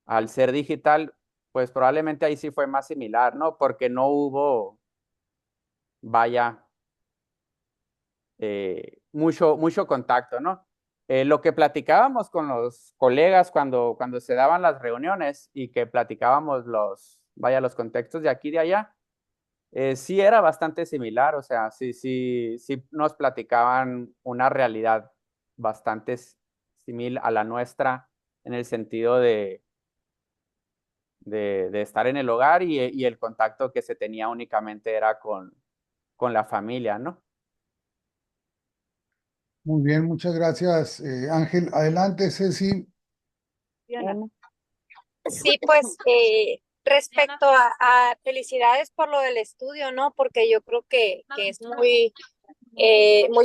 al ser digital, pues probablemente ahí sí fue más similar, ¿no? Porque no hubo, vaya, mucho contacto, ¿no? Lo que platicábamos con los colegas cuando se daban las reuniones y que platicábamos los contextos de aquí y de allá, sí era bastante similar, o sea, sí nos platicaban una realidad bastante similar a la nuestra en el sentido de estar en el hogar y el contacto que se tenía únicamente era con la familia, ¿no? Muy bien, muchas gracias, Ángel. Adelante, Ceci. Diana. Sí, pues respecto felicidades por lo del estudio, ¿no? Porque yo creo que es muy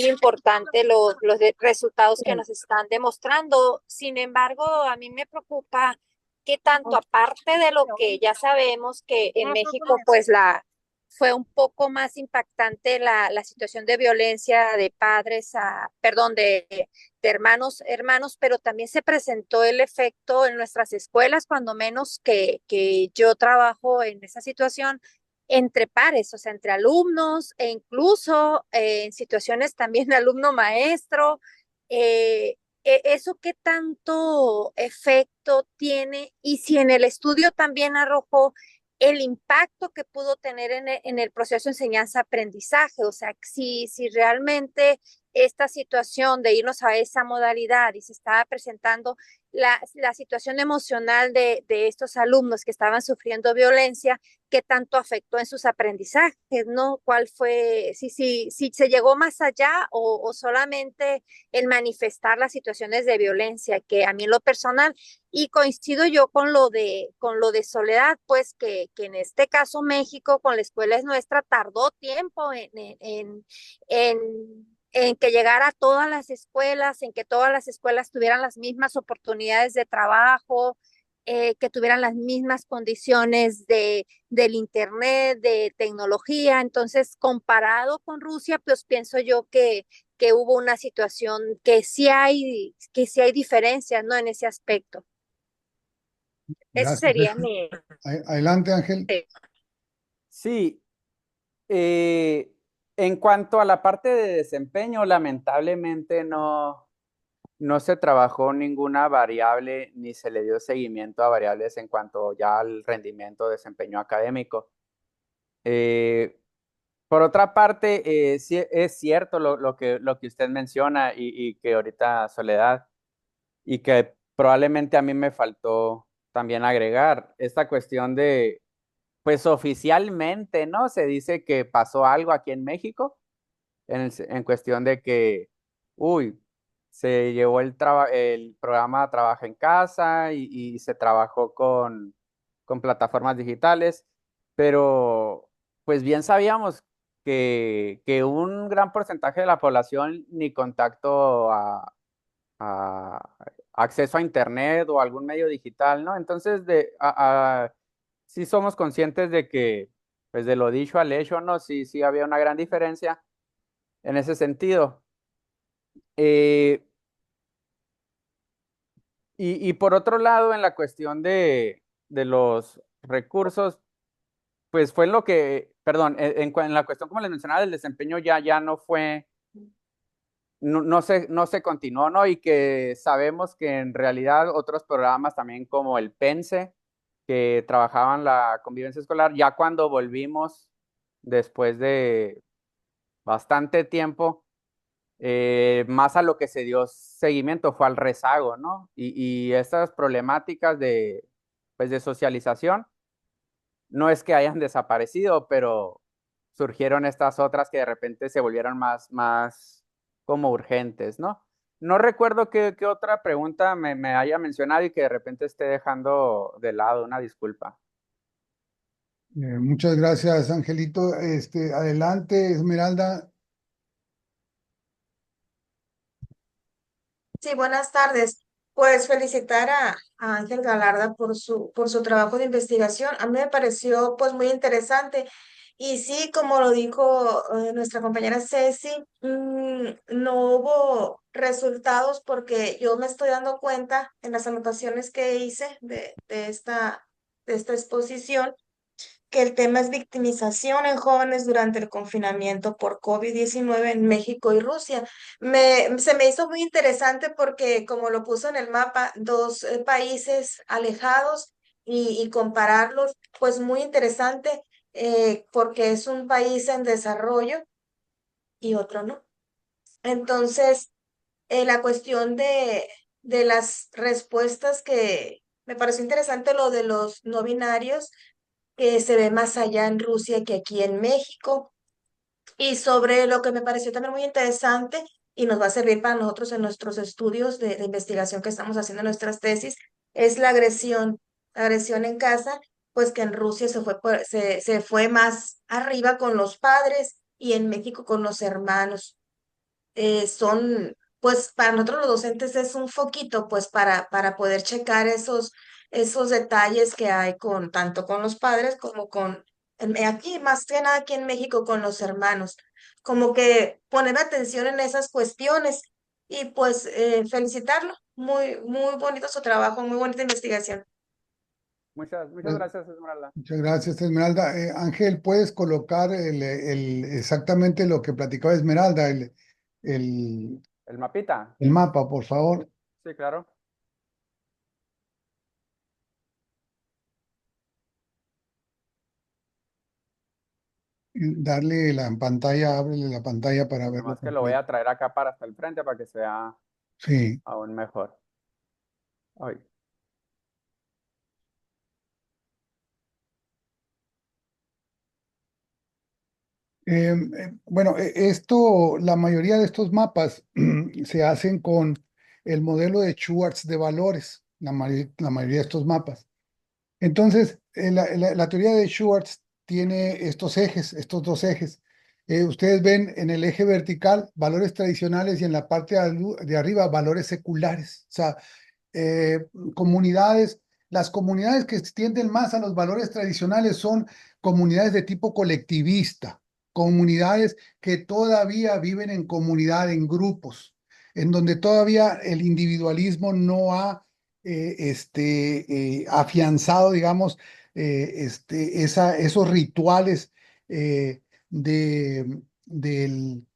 importante resultados que nos están demostrando. Sin embargo, a mí me preocupa que tanto aparte de lo que ya sabemos que en México, pues fue un poco más impactante la situación de violencia de padres perdón, de hermanos, pero también se presentó el efecto en nuestras escuelas, cuando menos que yo trabajo en esa situación entre pares, o sea, entre alumnos e incluso en situaciones también de alumno-maestro. ¿Eso qué tanto efecto tiene? Y si en el estudio también arrojó el impacto que pudo tener en el proceso de enseñanza-aprendizaje, o sea, si realmente esta situación de irnos a esa modalidad y se estaba presentando la situación emocional de estos alumnos que estaban sufriendo violencia, qué tanto afectó en sus aprendizajes, ¿no? ¿Cuál fue, si se llegó más allá o solamente el manifestar las situaciones de violencia, que a mí en lo personal, y coincido yo con lo de Soledad, pues que en este caso México con la escuela es nuestra tardó tiempo en que llegara a todas las escuelas, en que todas las escuelas tuvieran las mismas oportunidades de trabajo, que tuvieran las mismas condiciones del Internet, de tecnología. Entonces, comparado con Rusia, pues pienso yo que hubo una situación que sí hay diferencias, ¿no? En ese aspecto. Ese Gracias, sería Ceci. Adelante, Ángel. Sí, en cuanto a la parte de desempeño, lamentablemente no se trabajó ninguna variable ni se le dio seguimiento a variables en cuanto ya al rendimiento, desempeño académico. Por otra parte, sí es cierto lo que usted menciona y que ahorita Soledad, y que probablemente a mí me faltó también agregar esta cuestión de, pues oficialmente, ¿no? Se dice que pasó algo aquí en México en cuestión de que, uy, se llevó el programa Trabaja en Casa y se trabajó con plataformas digitales, pero pues bien sabíamos que un gran porcentaje de la población ni contacto a acceso a Internet o algún medio digital, ¿no? Entonces, sí somos conscientes de que, pues de lo dicho al hecho, ¿no? Sí había una gran diferencia en ese sentido. Eh, y por otro lado, en la cuestión de los recursos, pues fue en lo que, perdón, en la cuestión, como les mencionaba, el desempeño ya no fue, no se continuó, ¿no? Y que sabemos que en realidad otros programas también como el PENSE, que trabajaban la convivencia escolar, ya cuando volvimos después de bastante tiempo, más a lo que se dio seguimiento fue al rezago, ¿no? Y estas problemáticas pues de socialización no es que hayan desaparecido, pero surgieron estas otras que de repente se volvieron más como urgentes, ¿no? No recuerdo qué otra pregunta me haya mencionado y que de repente esté dejando de lado, una disculpa. Muchas gracias, Angelito. Adelante, Esmeralda. Sí, buenas tardes. Pues felicitar a Ángel Galarda por su trabajo de investigación. A mí me pareció pues muy interesante. Y sí, como lo dijo nuestra compañera Ceci, no hubo resultados porque yo me estoy dando cuenta en las anotaciones que hice de esta exposición que el tema es victimización en jóvenes durante el confinamiento por COVID-19 en México y Rusia. Se me hizo muy interesante porque, como lo puso en el mapa, dos países alejados y compararlos, pues muy interesante porque es un país en desarrollo y otro no. Entonces, la cuestión de las respuestas que me pareció interesante lo de los no binarios que se ve más allá en Rusia que aquí en México. Y sobre lo que me pareció también muy interesante y nos va a servir para nosotros en nuestros estudios de investigación que estamos haciendo en nuestras tesis, es la agresión en casa, pues que en Rusia se fue más arriba con los padres y en México con los hermanos. Pues para nosotros los docentes es un foquito, pues para poder checar esos detalles que hay tanto con los padres como aquí, más que nada aquí en México, con los hermanos. Como que poner atención en esas cuestiones y pues felicitarlo. Muy, muy bonito su trabajo, muy bonita investigación. Muchas gracias, Esmeralda. Muchas gracias, Esmeralda. Ángel, ¿puedes colocar exactamente lo que platicaba Esmeralda, el, El mapita. el mapa, por favor? Sí, claro. Darle la pantalla, ábrele la pantalla para verlo Nomás que lo voy completo. a traer acá para hasta el frente para que sea Sí. aún mejor. Ay. Bueno, la mayoría de estos mapas se hacen con el modelo de Schwartz de valores, la mayoría de estos mapas. Entonces, la teoría de Schwartz tiene estos dos ejes. Ustedes ven en el eje vertical valores tradicionales y en la parte de arriba valores seculares. O sea, eh, comunidades, las comunidades que tienden más a los valores tradicionales son comunidades de tipo colectivista, comunidades que todavía viven en comunidad, en grupos, en donde todavía el individualismo no ha afianzado, digamos, esos rituales de, del,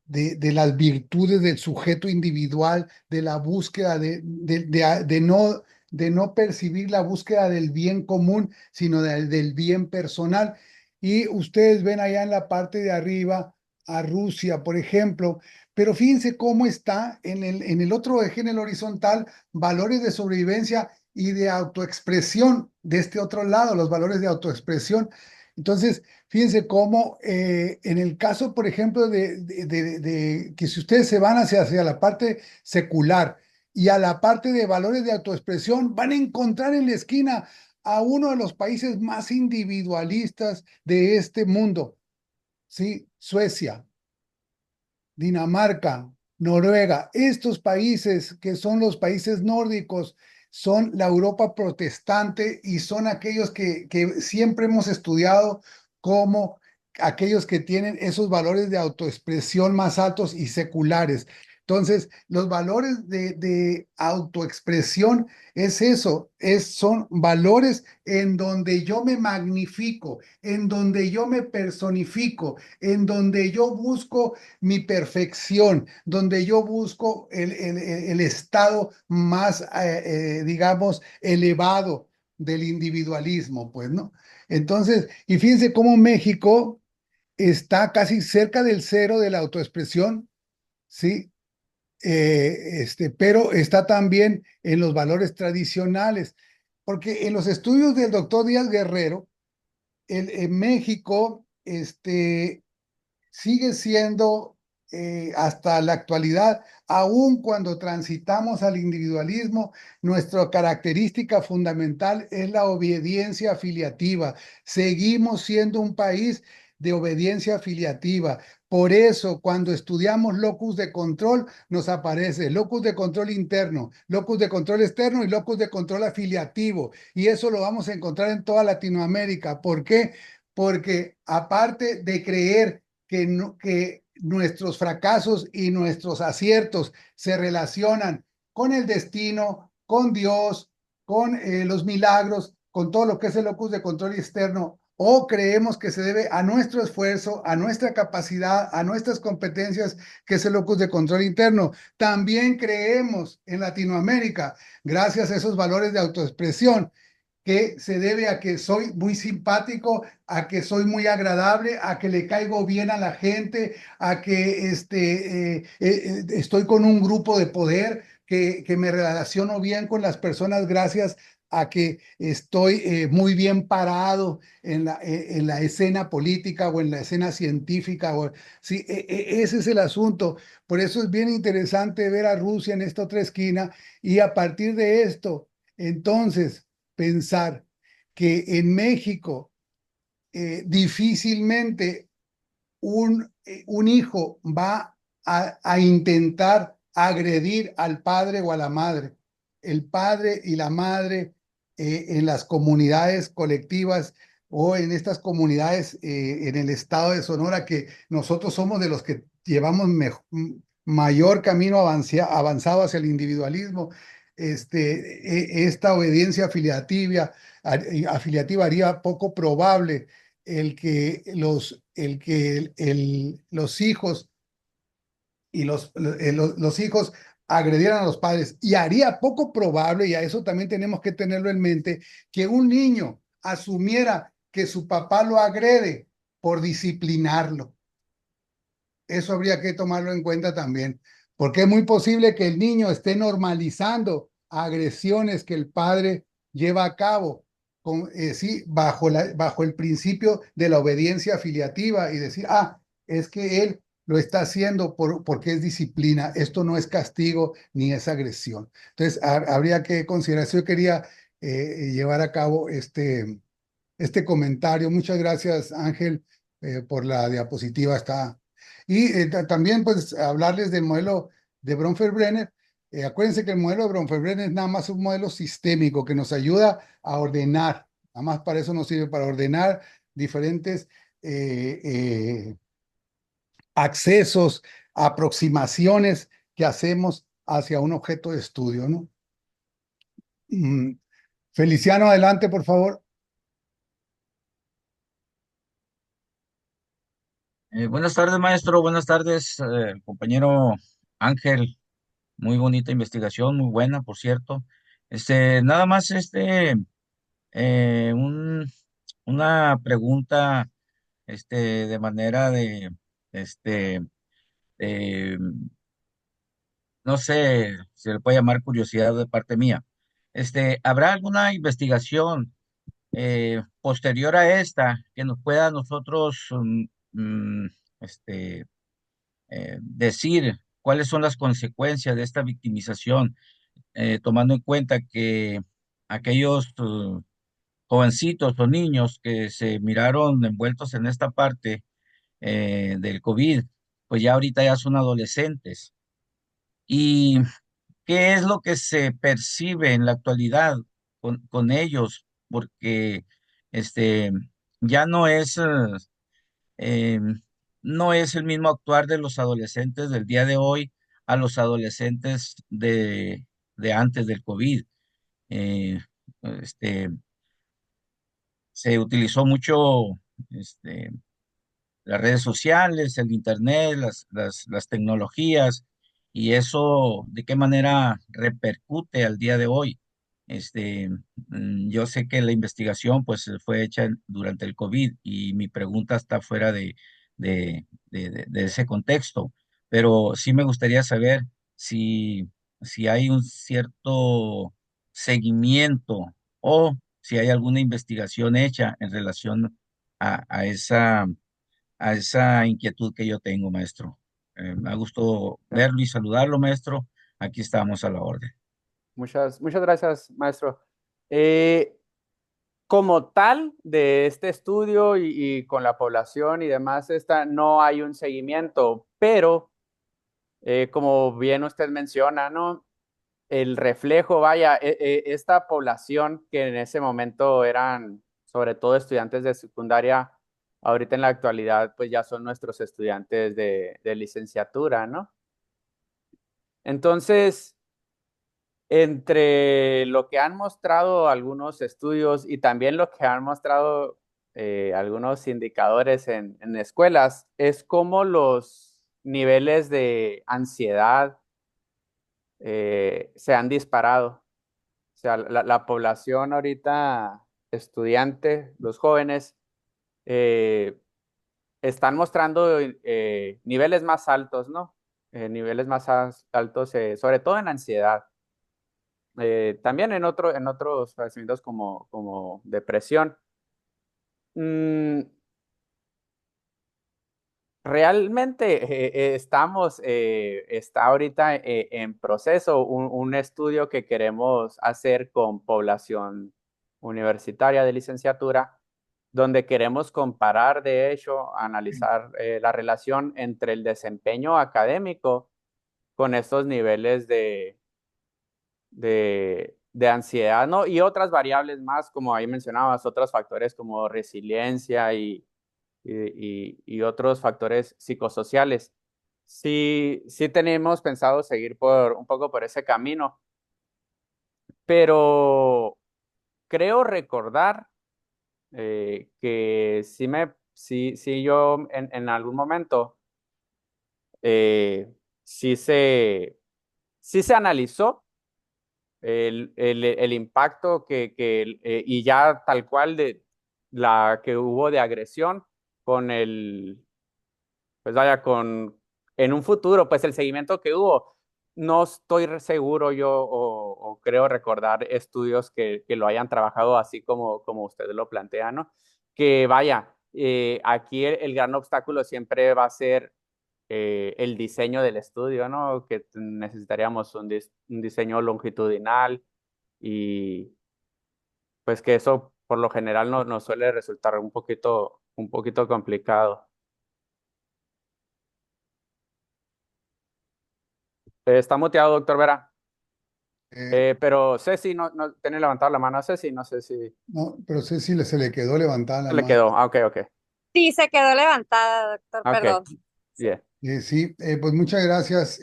de las virtudes del sujeto individual, de la búsqueda de no percibir la búsqueda del bien común, sino del bien personal. Y ustedes ven allá en la parte de arriba a Rusia, por ejemplo, pero fíjense cómo está en el otro eje, en el horizontal, valores de sobrevivencia y de autoexpresión de este otro lado, los valores de autoexpresión. Entonces, fíjense cómo en el caso, por ejemplo, de que si ustedes se van hacia la parte secular y a la parte de valores de autoexpresión, van a encontrar en la esquina a uno de los países más individualistas de este mundo, ¿sí? Suecia, Dinamarca, Noruega, estos países que son los países nórdicos, son la Europa protestante y son aquellos que siempre hemos estudiado como aquellos que tienen esos valores de autoexpresión más altos y seculares. Entonces, los valores de autoexpresión es eso, son valores en donde yo me magnifico, en donde yo me personifico, en donde yo busco mi perfección, donde yo busco el estado más, digamos, elevado del individualismo, pues, ¿no? Entonces, y fíjense cómo México está casi cerca del cero de la autoexpresión, ¿sí? Pero está también en los valores tradicionales, porque en los estudios del doctor Díaz Guerrero, en México, sigue siendo hasta la actualidad, aun cuando transitamos al individualismo, nuestra característica fundamental es la obediencia afiliativa. Seguimos siendo un país de obediencia afiliativa. Por eso, cuando estudiamos locus de control, nos aparece locus de control interno, locus de control externo y locus de control afiliativo. Y eso lo vamos a encontrar en toda Latinoamérica. ¿Por qué? Porque aparte de creer que nuestros fracasos y nuestros aciertos se relacionan con el destino, con Dios, con los milagros, con todo lo que es el locus de control externo, o creemos que se debe a nuestro esfuerzo, a nuestra capacidad, a nuestras competencias, que es el locus de control interno. También creemos en Latinoamérica, gracias a esos valores de autoexpresión, que se debe a que soy muy simpático, a que soy muy agradable, a que le caigo bien a la gente, a que estoy con un grupo de poder, que me relaciono bien con las personas gracias a que estoy muy bien parado en la escena política o en la escena científica. Sí, ese es el asunto. Por eso es bien interesante ver a Rusia en esta otra esquina y a partir de esto, entonces, pensar que en México difícilmente un hijo va a intentar agredir al padre o a la madre. El padre y la madre en las comunidades colectivas o en estas comunidades en el estado de Sonora, que nosotros somos de los que llevamos mayor camino avanzado hacia el individualismo. Esta obediencia afiliativa haría poco probable los hijos y los hijos agredieran a los padres, y haría poco probable, y a eso también tenemos que tenerlo en mente, que un niño asumiera que su papá lo agrede por disciplinarlo. Eso habría que tomarlo en cuenta también, porque es muy posible que el niño esté normalizando agresiones que el padre lleva a cabo, sí, bajo el principio de la obediencia afiliativa y decir, es que él lo está haciendo porque es disciplina, esto no es castigo ni es agresión. Entonces, habría que considerar, yo quería llevar a cabo este comentario. Muchas gracias, Ángel, por la diapositiva. Y también, pues, hablarles del modelo de Bronfenbrenner. Acuérdense que el modelo de Bronfenbrenner es nada más un modelo sistémico que nos ayuda a ordenar. Nada más para eso nos sirve, para ordenar diferentes accesos, aproximaciones que hacemos hacia un objeto de estudio, ¿no? Feliciano, adelante, por favor. Buenas tardes, maestro. Buenas tardes, compañero Ángel. Muy bonita investigación, muy buena, por cierto. Nada más, eh, un- una pregunta, de manera este, eh, no sé, se le puede llamar curiosidad de parte mía. ¿Habrá alguna investigación posterior a esta que nos pueda a nosotros, este, decir cuáles son las consecuencias de esta victimización, tomando en cuenta que aquellos jovencitos o niños que se miraron envueltos en esta parte del COVID, pues ya ahorita ya son adolescentes? ¿Y qué es lo que se percibe en la actualidad con ellos? Porque este, ya eh, no es el mismo actuar de los adolescentes del día de hoy a los adolescentes de antes del COVID. Eh, este, Se utilizó mucho este, las redes sociales, el internet, las tecnologías, y eso de qué manera repercute al día de hoy. Yo sé que la investigación pues fue hecha durante el COVID y mi pregunta está fuera de ese contexto, pero sí me gustaría saber si hay un cierto seguimiento o si hay alguna investigación hecha en relación a esa inquietud que yo tengo, maestro. Me ha gustado verlo y saludarlo, maestro. Aquí estamos a la orden. Muchas gracias, maestro. Eh, como tal de este estudio y con la población y demás, no hay un seguimiento, pero como bien usted menciona, ¿no? El reflejo, vaya, esta población que en ese momento eran sobre todo estudiantes de secundaria, ahorita en la actualidad pues ya son nuestros estudiantes de licenciatura, ¿no? Entonces, entre lo que han mostrado algunos estudios y también lo que han mostrado algunos indicadores en escuelas, es cómo los niveles de ansiedad se han disparado. O sea, la población ahorita estudiante, los jóvenes, eh, están mostrando niveles más altos, ¿no? Niveles más altos, sobre todo en ansiedad. También en otros padecimientos como depresión. Mm, realmente está ahorita en proceso un estudio que queremos hacer con población universitaria de licenciatura, donde queremos comparar, de hecho, analizar la relación entre el desempeño académico con estos niveles de ansiedad, ¿no? Y otras variables más, como ahí mencionabas, otros factores como resiliencia y otros factores psicosociales. Sí, sí tenemos pensado seguir un poco por ese camino, pero creo recordar que sí yo en algún momento eh, sí se, sí se analizó el impacto y ya tal cual de la que hubo de agresión con pues vaya, en un futuro, pues el seguimiento que hubo. No estoy seguro yo o creo recordar estudios que lo hayan trabajado así como usted lo plantea, ¿no? Que vaya, aquí el gran obstáculo siempre va a ser el diseño del estudio, ¿no? Que necesitaríamos un diseño longitudinal y pues que eso por lo general nos suele resultar un poquito complicado. Está muteado, doctor Vera. Pero Ceci, no tiene levantada la mano a Ceci, no sé si No, pero sé si se le quedó levantada la le mano. quedó. Ah, ok, ok. Sí, se quedó levantada, doctor, Ok, perdón. bien. Sí, pues muchas gracias,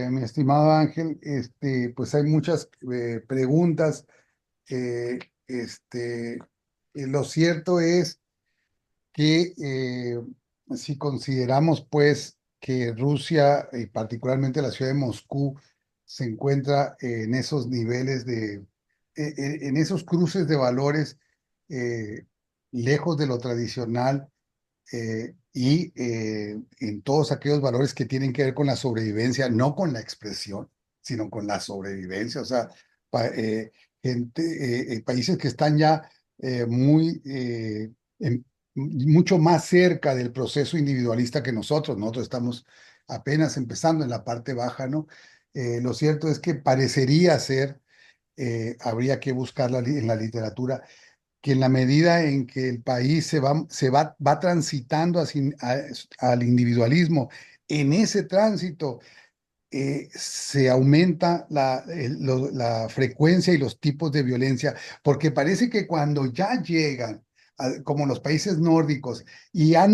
mi estimado Ángel. Pues hay muchas preguntas. Eh, este, lo cierto es que si consideramos pues que Rusia y particularmente la ciudad de Moscú se encuentra en esos niveles en esos cruces de valores lejos de lo tradicional en todos aquellos valores que tienen que ver con la sobrevivencia, no con la expresión, sino con la sobrevivencia, o sea, países que están ya muy mucho más cerca del proceso individualista que nosotros estamos apenas empezando en la parte baja, ¿no? Lo cierto es que parecería ser, habría que buscarla en la literatura, que en la medida en que el país va transitando al individualismo, en ese tránsito se aumenta la frecuencia y los tipos de violencia, porque parece que cuando ya llegan, como los países nórdicos, y ya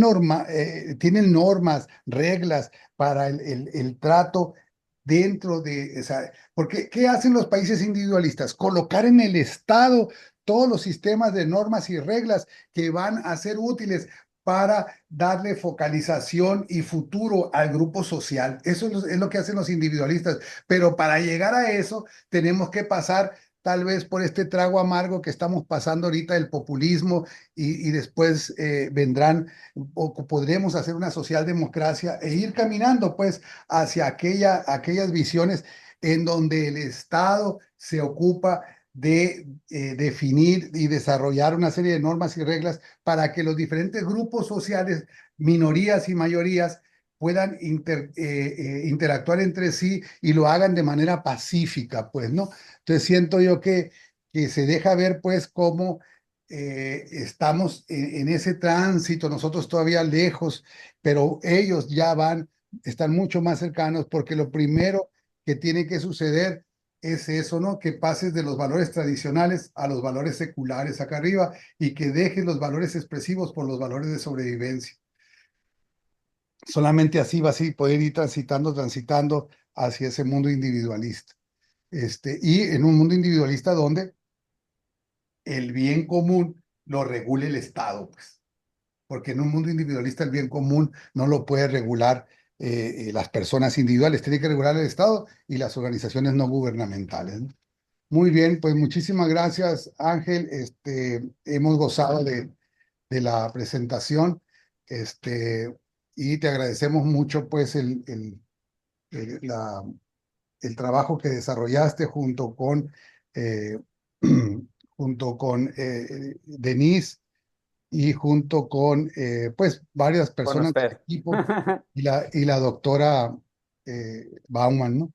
tienen normas, reglas para el trato dentro de esa. Porque, ¿qué hacen los países individualistas? Colocar en el Estado todos los sistemas de normas y reglas que van a ser útiles para darle focalización y futuro al grupo social. Eso es lo que hacen los individualistas. Pero para llegar a eso, tenemos que pasar tal vez por este trago amargo que estamos pasando ahorita del populismo y después vendrán o podremos hacer una socialdemocracia e ir caminando pues hacia aquellas visiones en donde el Estado se ocupa de definir y desarrollar una serie de normas y reglas para que los diferentes grupos sociales, minorías y mayorías, puedan interactuar entre sí y lo hagan de manera pacífica, pues, ¿no? Entonces siento yo que se deja ver, pues, cómo estamos en ese tránsito, nosotros todavía lejos, pero ellos ya están mucho más cercanos porque lo primero que tiene que suceder es eso, ¿no? Que pases de los valores tradicionales a los valores seculares acá arriba y que dejes los valores expresivos por los valores de sobrevivencia. Solamente así vas a poder ir transitando hacia ese mundo individualista. Y en un mundo individualista donde el bien común lo regule el Estado, pues, porque en un mundo individualista el bien común no lo puede regular las personas individuales, tiene que regular el Estado y las organizaciones no gubernamentales, ¿no? Muy bien, pues muchísimas gracias, Ángel. Hemos gozado de la presentación, y te agradecemos mucho, pues, el, la, el trabajo que desarrollaste eh, junto con Denise y junto con pues varias Con personas del usted. equipo y la doctora Bauman, ¿no?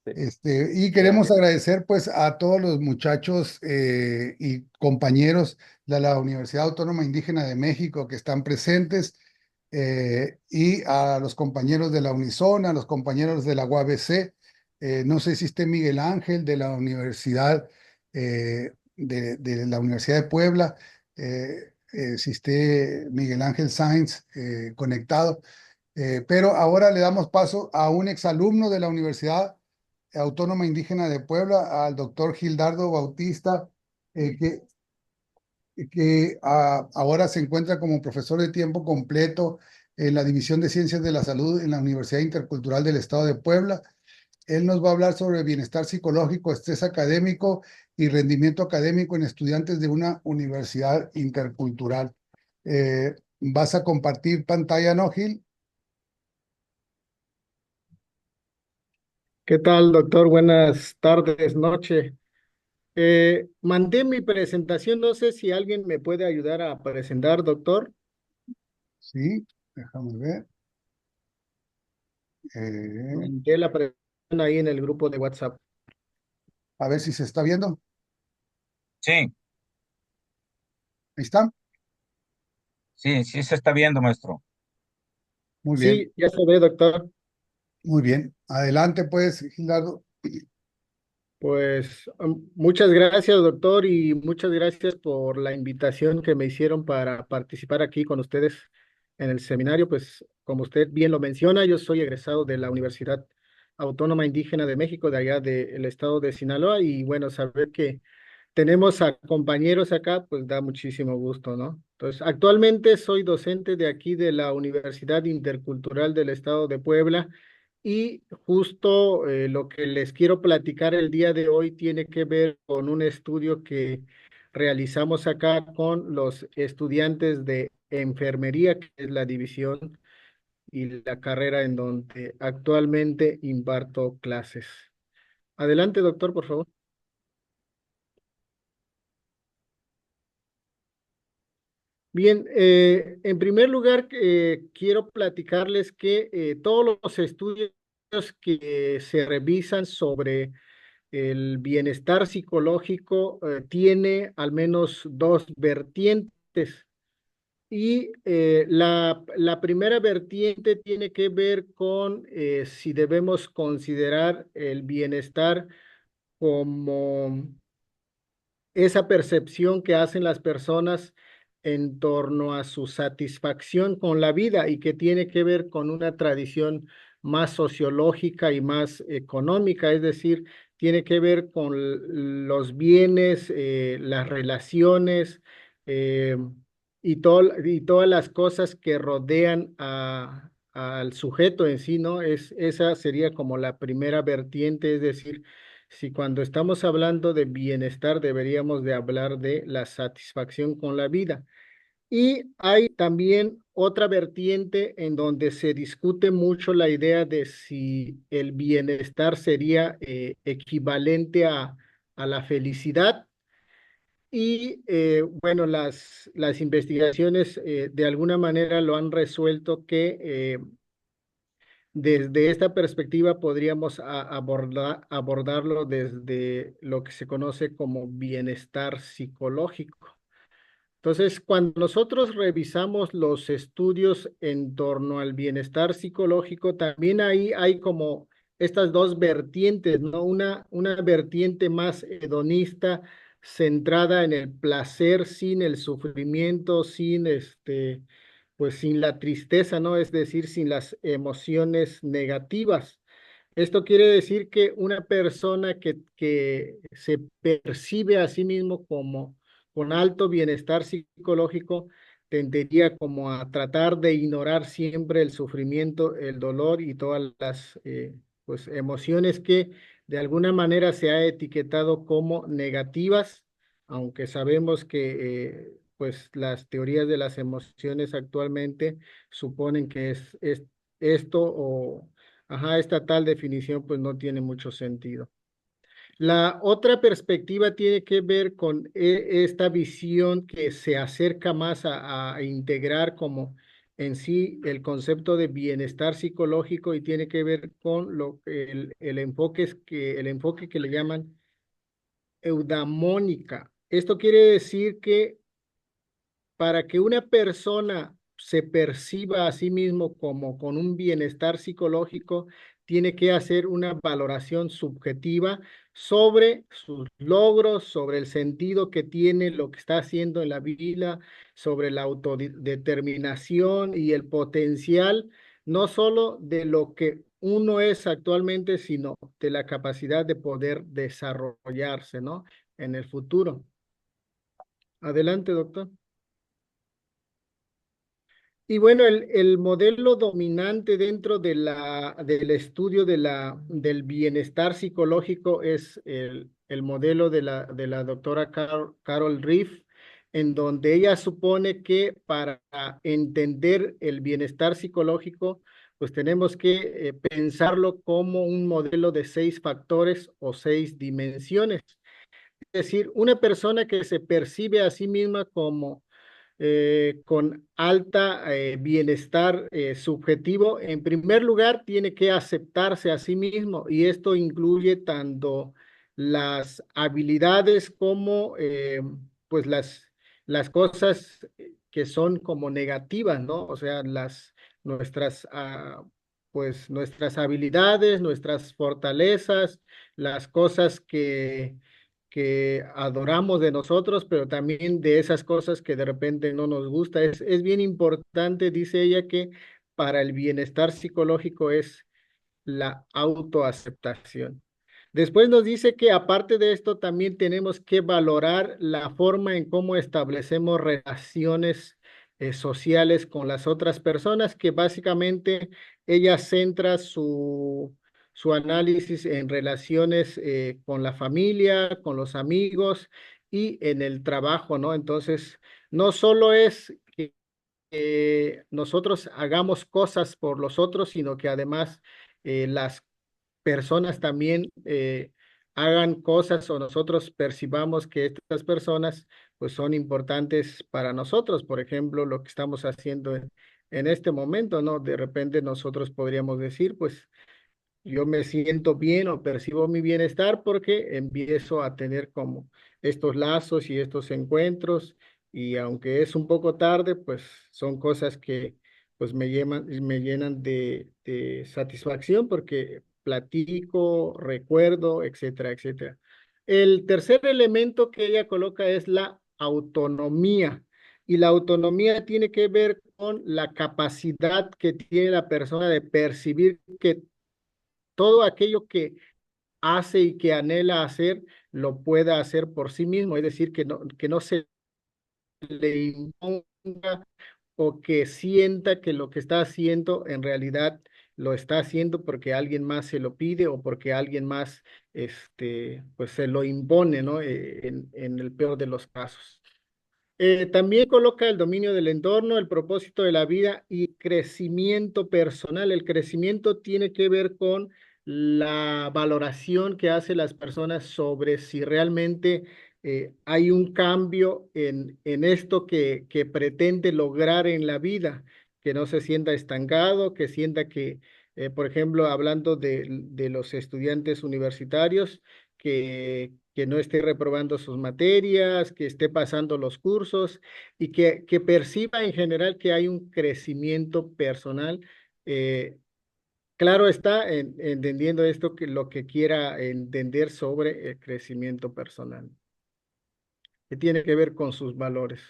Sí, Y queremos gracias. agradecer pues a todos los muchachos y compañeros de la Universidad Autónoma Indígena de México que están presentes, y a los compañeros de la Unison, a los compañeros de la UABC. No sé si esté Miguel Ángel de la Universidad de la Universidad de Puebla, si esté Miguel Ángel Sainz conectado. Pero ahora le damos paso a un exalumno de la Universidad Autónoma Indígena de Puebla, al doctor Gildardo Bautista, que ahora se encuentra como profesor de tiempo completo en la División de Ciencias de la Salud en la Universidad Intercultural del Estado de Puebla. Él nos va a hablar sobre bienestar psicológico, estrés académico y rendimiento académico en estudiantes de una universidad intercultural. ¿Vas a compartir pantalla, no, Gil? ¿Qué tal, doctor? Buenas tardes, noche. Mandé mi presentación, no sé si alguien me puede ayudar a presentar, doctor. Sí, déjame ver. Eh, Mandé la presentación ahí en el grupo de WhatsApp. a ver si se está viendo. Sí, Ahí está. sí, sí se está viendo, maestro. Muy bien, Sí, ya se ve, doctor. muy bien. Adelante, pues, Gilardo. Pues muchas gracias, doctor, y muchas gracias por la invitación que me hicieron para participar aquí con ustedes en el seminario. Pues como usted bien lo menciona, yo soy egresado de la Universidad Autónoma Indígena de México, de allá del estado de Sinaloa, y bueno, saber que tenemos a compañeros acá, pues da muchísimo gusto, ¿no? Entonces, actualmente soy docente de aquí de la Universidad Intercultural del Estado de Puebla y justo lo que les quiero platicar el día de hoy tiene que ver con un estudio que realizamos acá con los estudiantes de enfermería, que es la división y la carrera en donde actualmente imparto clases. Adelante, doctor, por favor. Bien, en primer lugar, quiero platicarles que todos los estudios que se revisan sobre el bienestar psicológico tiene al menos dos vertientes. Y la primera vertiente tiene que ver con si debemos considerar el bienestar como esa percepción que hacen las personas en torno a su satisfacción con la vida y que tiene que ver con una tradición más sociológica y más económica, es decir, tiene que ver con los bienes, las relaciones eh, y todas las cosas que rodean al sujeto en sí, ¿no? Esa sería como la primera vertiente, es decir, si cuando estamos hablando de bienestar deberíamos de hablar de la satisfacción con la vida. Y hay también otra vertiente en donde se discute mucho la idea de si el bienestar sería equivalente a la felicidad. Y bueno, las investigaciones de alguna manera lo han resuelto que desde esta perspectiva podríamos abordarlo desde lo que se conoce como bienestar psicológico. Entonces, cuando nosotros revisamos los estudios en torno al bienestar psicológico, también ahí hay como estas dos vertientes, ¿no? Una vertiente más hedonista, centrada en el placer, sin el sufrimiento, sin pues sin la tristeza, ¿no? Es decir, sin las emociones negativas. Esto quiere decir que una persona que se percibe a sí mismo como con alto bienestar psicológico tendería como a tratar de ignorar siempre el sufrimiento, el dolor y todas las pues, emociones que de alguna manera se ha etiquetado como negativas, aunque sabemos que pues las teorías de las emociones actualmente suponen que es esto o ajá, esta tal definición pues no tiene mucho sentido. La otra perspectiva tiene que ver con esta visión que se acerca más a integrar como en sí el concepto de bienestar psicológico y tiene que ver con el enfoque que le llaman eudamónica. Esto quiere decir que para que una persona se perciba a sí mismo como con un bienestar psicológico, tiene que hacer una valoración subjetiva sobre sus logros, sobre el sentido que tiene lo que está haciendo en la vida, sobre la autodeterminación y el potencial, no solo de lo que uno es actualmente, sino de la capacidad de poder desarrollarse, ¿no? En el futuro. Adelante, doctor. Y bueno, el modelo dominante dentro del estudio del bienestar psicológico es el modelo de la doctora Carol Riff, en donde ella supone que para entender el bienestar psicológico, pues tenemos que pensarlo como un modelo de 6 factores o 6 dimensiones. Es decir, una persona que se percibe a sí misma como con alta bienestar subjetivo, en primer lugar, tiene que aceptarse a sí mismo y esto incluye tanto las habilidades como pues las cosas que son como negativas, ¿no? O sea, nuestras, pues nuestras habilidades, nuestras fortalezas, las cosas que adoramos de nosotros, pero también de esas cosas que de repente no nos gusta. Es bien importante, dice ella, que para el bienestar psicológico es la autoaceptación. Después nos dice que aparte de esto también tenemos que valorar la forma en cómo establecemos relaciones sociales con las otras personas, que básicamente ella centra su análisis en relaciones con la familia, con los amigos y en el trabajo, ¿no? Entonces, no solo es que nosotros hagamos cosas por los otros, sino que además las personas también hagan cosas o nosotros percibamos que estas personas pues son importantes para nosotros. Por ejemplo, lo que estamos haciendo en este momento, ¿no? De repente nosotros podríamos decir, pues yo me siento bien o percibo mi bienestar porque empiezo a tener como estos lazos y estos encuentros y aunque es un poco tarde, pues son cosas que pues me llenan de satisfacción porque platico, recuerdo, etcétera, etcétera. El tercer elemento que ella coloca es la autonomía. Y la autonomía tiene que ver con la capacidad que tiene la persona de percibir que todo aquello que hace y que anhela hacer, lo pueda hacer por sí mismo, es decir, que no se le imponga o que sienta que lo que está haciendo en realidad lo está haciendo porque alguien más se lo pide o porque alguien más pues se lo impone, ¿no? En el peor de los casos. También coloca el dominio del entorno, el propósito de la vida y crecimiento personal. El crecimiento tiene que ver con la valoración que hacen las personas sobre si realmente hay un cambio en esto que pretende lograr en la vida, que no se sienta estancado, que sienta que, por ejemplo, hablando de los estudiantes universitarios, que que no esté reprobando sus materias, que esté pasando los cursos y que perciba en general que hay un crecimiento personal. Claro está, entendiendo esto, que lo que quiera entender sobre el crecimiento personal, que tiene que ver con sus valores.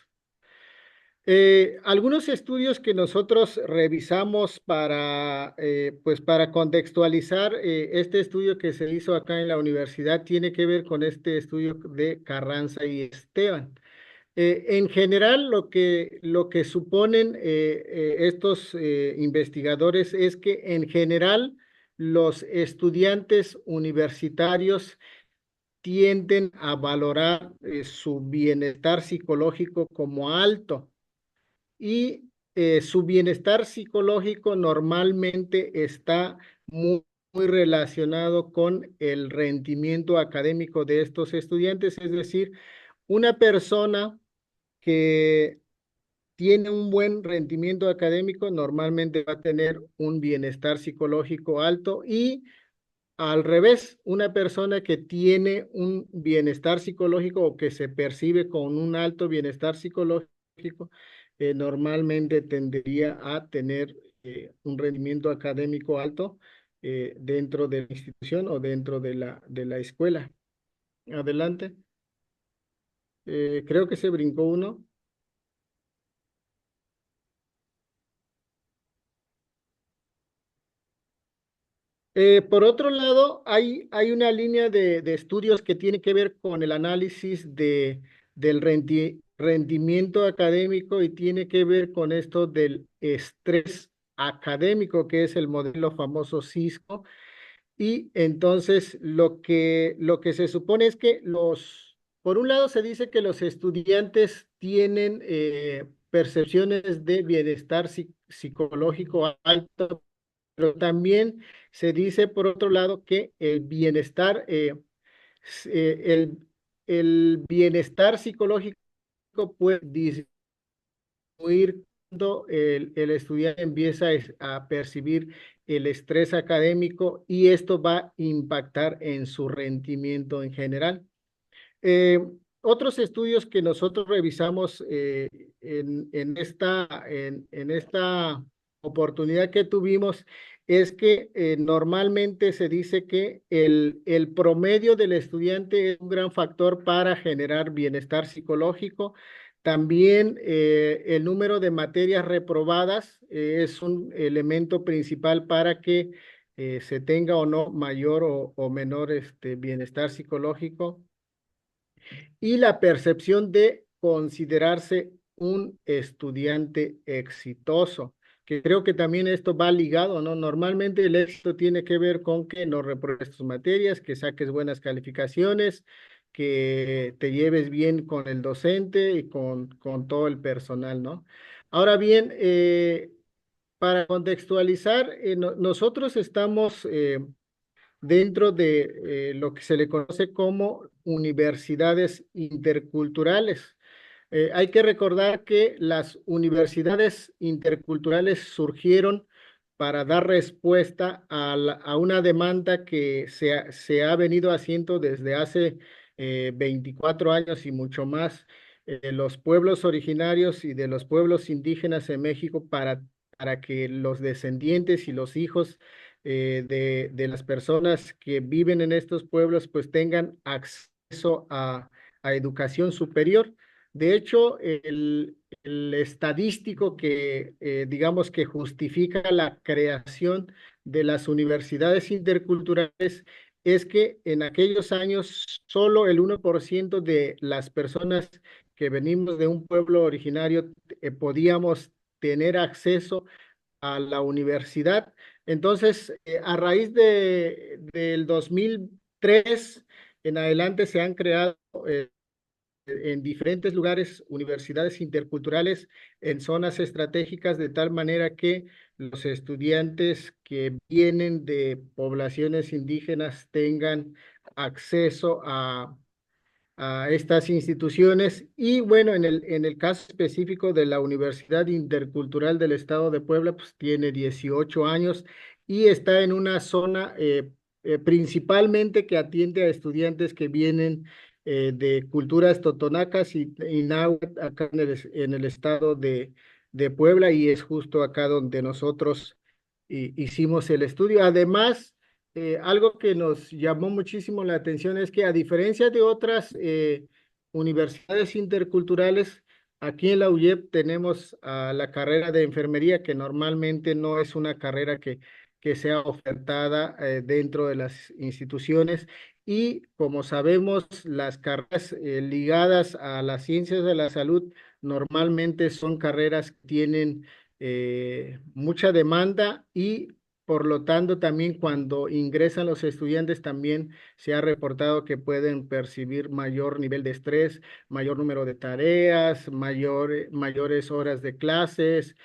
Algunos estudios que nosotros revisamos pues para contextualizar este estudio que se hizo acá en la universidad tiene que ver con este estudio de Carranza y Esteban. En general, lo que suponen estos investigadores es que en general los estudiantes universitarios tienden a valorar su bienestar psicológico como alto y su bienestar psicológico normalmente está muy relacionado con el rendimiento académico de estos estudiantes, es decir, una persona que tiene un buen rendimiento académico normalmente va a tener un bienestar psicológico alto y al revés, una persona que tiene un bienestar psicológico o que se percibe con un alto bienestar psicológico, normalmente tendería a tener un rendimiento académico alto dentro de la institución o dentro de la escuela. Adelante. Creo que se brincó uno. Por otro lado, hay una línea de estudios que tiene que ver con el análisis del rendimiento académico y tiene que ver con esto del estrés académico, que es el modelo famoso Cisco. Y entonces lo que se supone es que por un lado se dice que los estudiantes tienen percepciones de bienestar psicológico alto, pero también se dice, por otro lado, que el bienestar, el bienestar psicológico puede disminuir cuando el estudiante empieza a percibir el estrés académico y esto va a impactar en su rendimiento en general. Eh, Otros estudios que nosotros revisamos en esta oportunidad que tuvimos es que normalmente se dice que el promedio del estudiante es un gran factor para generar bienestar psicológico. También el número de materias reprobadas es un elemento principal para que se tenga o no mayor o menor bienestar psicológico y la percepción de considerarse un estudiante exitoso, que creo que también esto va ligado, ¿no? Normalmente el éxito tiene que ver con que no repruebes tus materias, que saques buenas calificaciones, que te lleves bien con el docente y con todo el personal, ¿no? Ahora bien, para contextualizar, nosotros estamos dentro de lo que se le conoce como universidades interculturales. Hay que recordar que las universidades interculturales surgieron para dar respuesta a una demanda que se ha venido haciendo desde hace 24 años y mucho más, los pueblos originarios y de los pueblos indígenas en México para que los descendientes y los hijos de las personas que viven en estos pueblos pues tengan acceso a educación superior. De hecho, el estadístico que digamos que justifica la creación de las universidades interculturales es que en aquellos años solo el 1% de las personas que venimos de un pueblo originario podíamos tener acceso a la universidad. Entonces, a raíz del 2003 en adelante se han creado en diferentes lugares universidades interculturales en zonas estratégicas de tal manera que los estudiantes que vienen de poblaciones indígenas tengan acceso a estas instituciones y bueno, en el caso específico de la Universidad Intercultural del Estado de Puebla, pues tiene 18 años y está en una zona principalmente que atiende a estudiantes que vienen de culturas totonacas y náhuatl acá en el estado de Puebla, y es justo acá donde nosotros hicimos el estudio. Además, algo que nos llamó muchísimo la atención es que, a diferencia de otras universidades interculturales, aquí en la UYEP tenemos la carrera de enfermería, que normalmente no es una carrera que sea ofertada dentro de las instituciones. Y como sabemos, las carreras ligadas a las ciencias de la salud normalmente son carreras que tienen mucha demanda, y por lo tanto también cuando ingresan los estudiantes también se ha reportado que pueden percibir mayor nivel de estrés, mayor número de tareas, mayores horas de clases,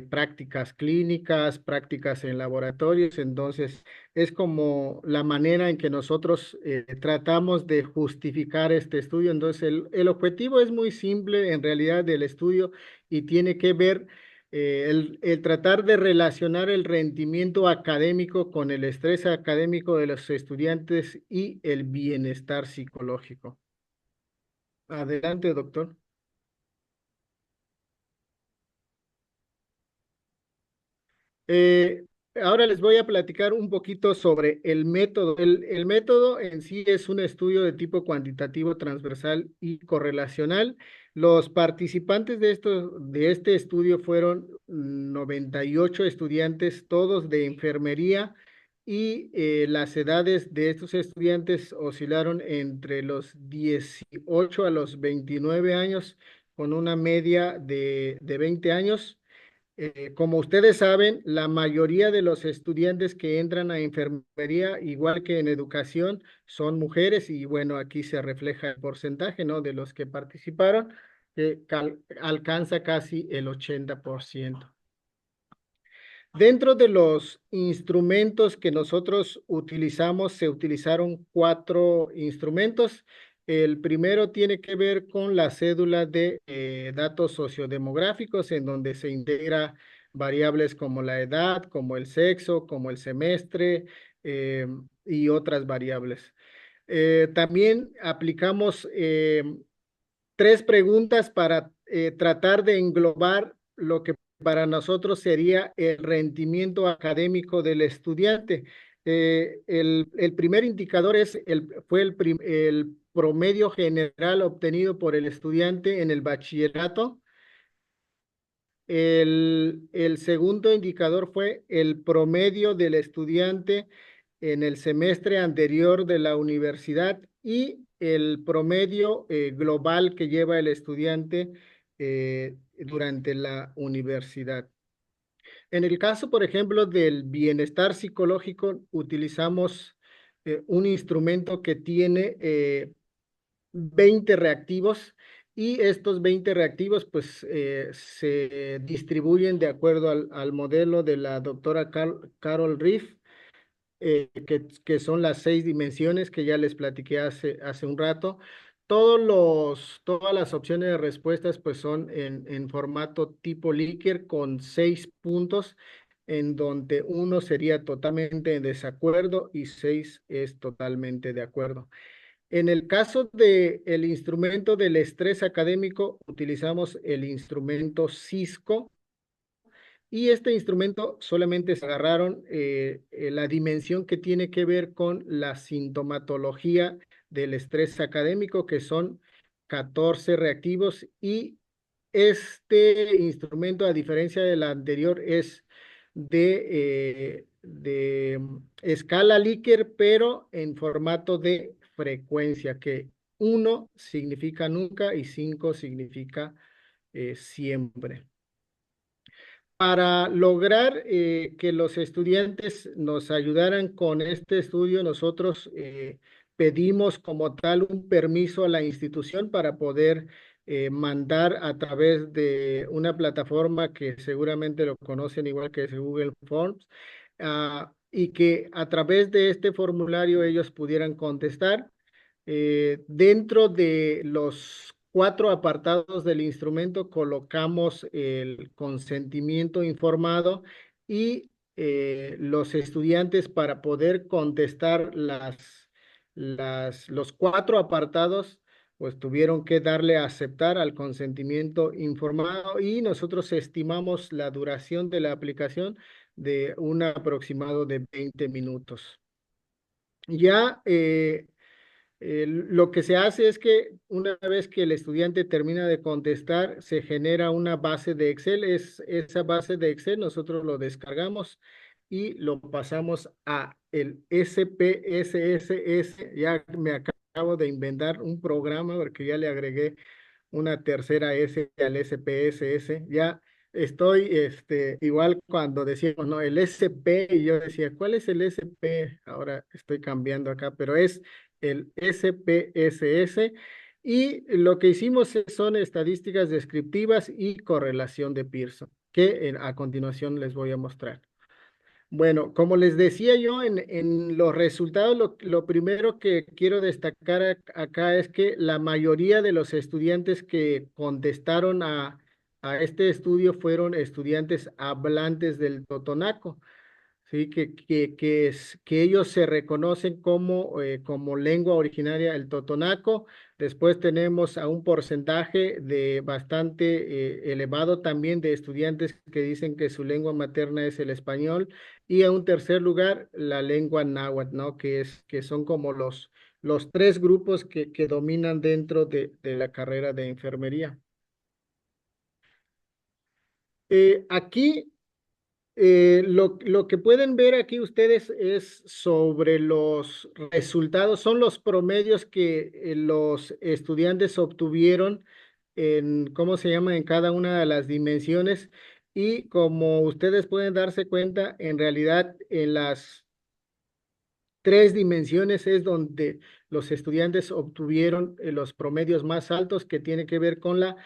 prácticas clínicas, prácticas en laboratorios. Entonces, es como la manera en que nosotros tratamos de justificar este estudio. Entonces, el objetivo es muy simple en realidad del estudio, y tiene que ver el tratar de relacionar el rendimiento académico con el estrés académico de los estudiantes y el bienestar psicológico. Adelante, doctor. Eh, Ahora les voy a platicar un poquito sobre el método. El método en sí es un estudio de tipo cuantitativo, transversal y correlacional. Los participantes de este estudio fueron 98 estudiantes, todos de enfermería, y las edades de estos estudiantes oscilaron entre los 18 a los 29 años, con una media de 20 años. Como ustedes saben, la mayoría de los estudiantes que entran a enfermería, igual que en educación, son mujeres, y bueno, aquí se refleja el porcentaje, ¿no?, de los que participaron, que alcanza casi el 80%. Dentro de los instrumentos que nosotros utilizamos, se utilizaron 4 instrumentos. El primero tiene que ver con la cédula de datos sociodemográficos, en donde se integra variables como la edad, como el sexo, como el semestre, y otras variables. También aplicamos 3 preguntas para tratar de englobar lo que para nosotros sería el rendimiento académico del estudiante. El primer indicador fue el promedio general obtenido por el estudiante en el bachillerato. El segundo indicador fue el promedio del estudiante en el semestre anterior de la universidad, y el promedio global que lleva el estudiante durante la universidad. En el caso, por ejemplo, del bienestar psicológico, utilizamos un instrumento que tiene 20 reactivos, y estos 20 reactivos pues se distribuyen de acuerdo al modelo de la doctora Carol Riff, que son las 6 dimensiones que ya les platiqué hace un rato. Todas las opciones de respuestas pues son en formato tipo Likert, con 6 puntos, en donde 1 sería totalmente en desacuerdo y 6 es totalmente de acuerdo. En el caso del instrumento del estrés académico, utilizamos el instrumento Cisco, y este instrumento solamente se agarraron la dimensión que tiene que ver con la sintomatología del estrés académico, que son 14 reactivos, y este instrumento, a diferencia del anterior, es de escala Likert, pero en formato de frecuencia, que 1 significa nunca y 5 significa siempre. Para lograr que los estudiantes nos ayudaran con este estudio, nosotros pedimos como tal un permiso a la institución para poder mandar a través de una plataforma que seguramente lo conocen igual que es Google Forms, y que a través de este formulario ellos pudieran contestar. Dentro de los 4 apartados del instrumento colocamos el consentimiento informado, y los estudiantes para poder contestar los 4 apartados, pues tuvieron que darle a aceptar al consentimiento informado y nosotros estimamos la duración de la aplicación de un aproximado de 20 minutos. Ya lo que se hace es que una vez que el estudiante termina de contestar, se genera una base de Excel. Esa base de Excel nosotros lo descargamos y lo pasamos a el SPSS. Ya me acabo de inventar un programa porque ya le agregué una tercera S al SPSS. Ya estoy igual cuando decíamos, no, el SP, y yo decía, ¿cuál es el SP? Ahora estoy cambiando acá, pero es el SPSS. Y lo que hicimos son estadísticas descriptivas y correlación de Pearson, que a continuación les voy a mostrar. Bueno, como les decía yo, en los resultados, lo primero que quiero destacar acá es que la mayoría de los estudiantes que contestaron a este estudio fueron estudiantes hablantes del totonaco. Sí, que ellos se reconocen como lengua originaria el totonaco. Después tenemos a un porcentaje de bastante elevado también de estudiantes que dicen que su lengua materna es el español. Y a un tercer lugar, la lengua náhuatl, ¿no? Que son como los 3 grupos que dominan dentro de la carrera de enfermería. Aquí lo que pueden ver aquí ustedes es sobre los resultados, son los promedios que los estudiantes obtuvieron ¿cómo se llama? En cada una de las dimensiones. Y como ustedes pueden darse cuenta, en realidad en las 3 dimensiones es donde los estudiantes obtuvieron los promedios más altos, que tiene que ver con la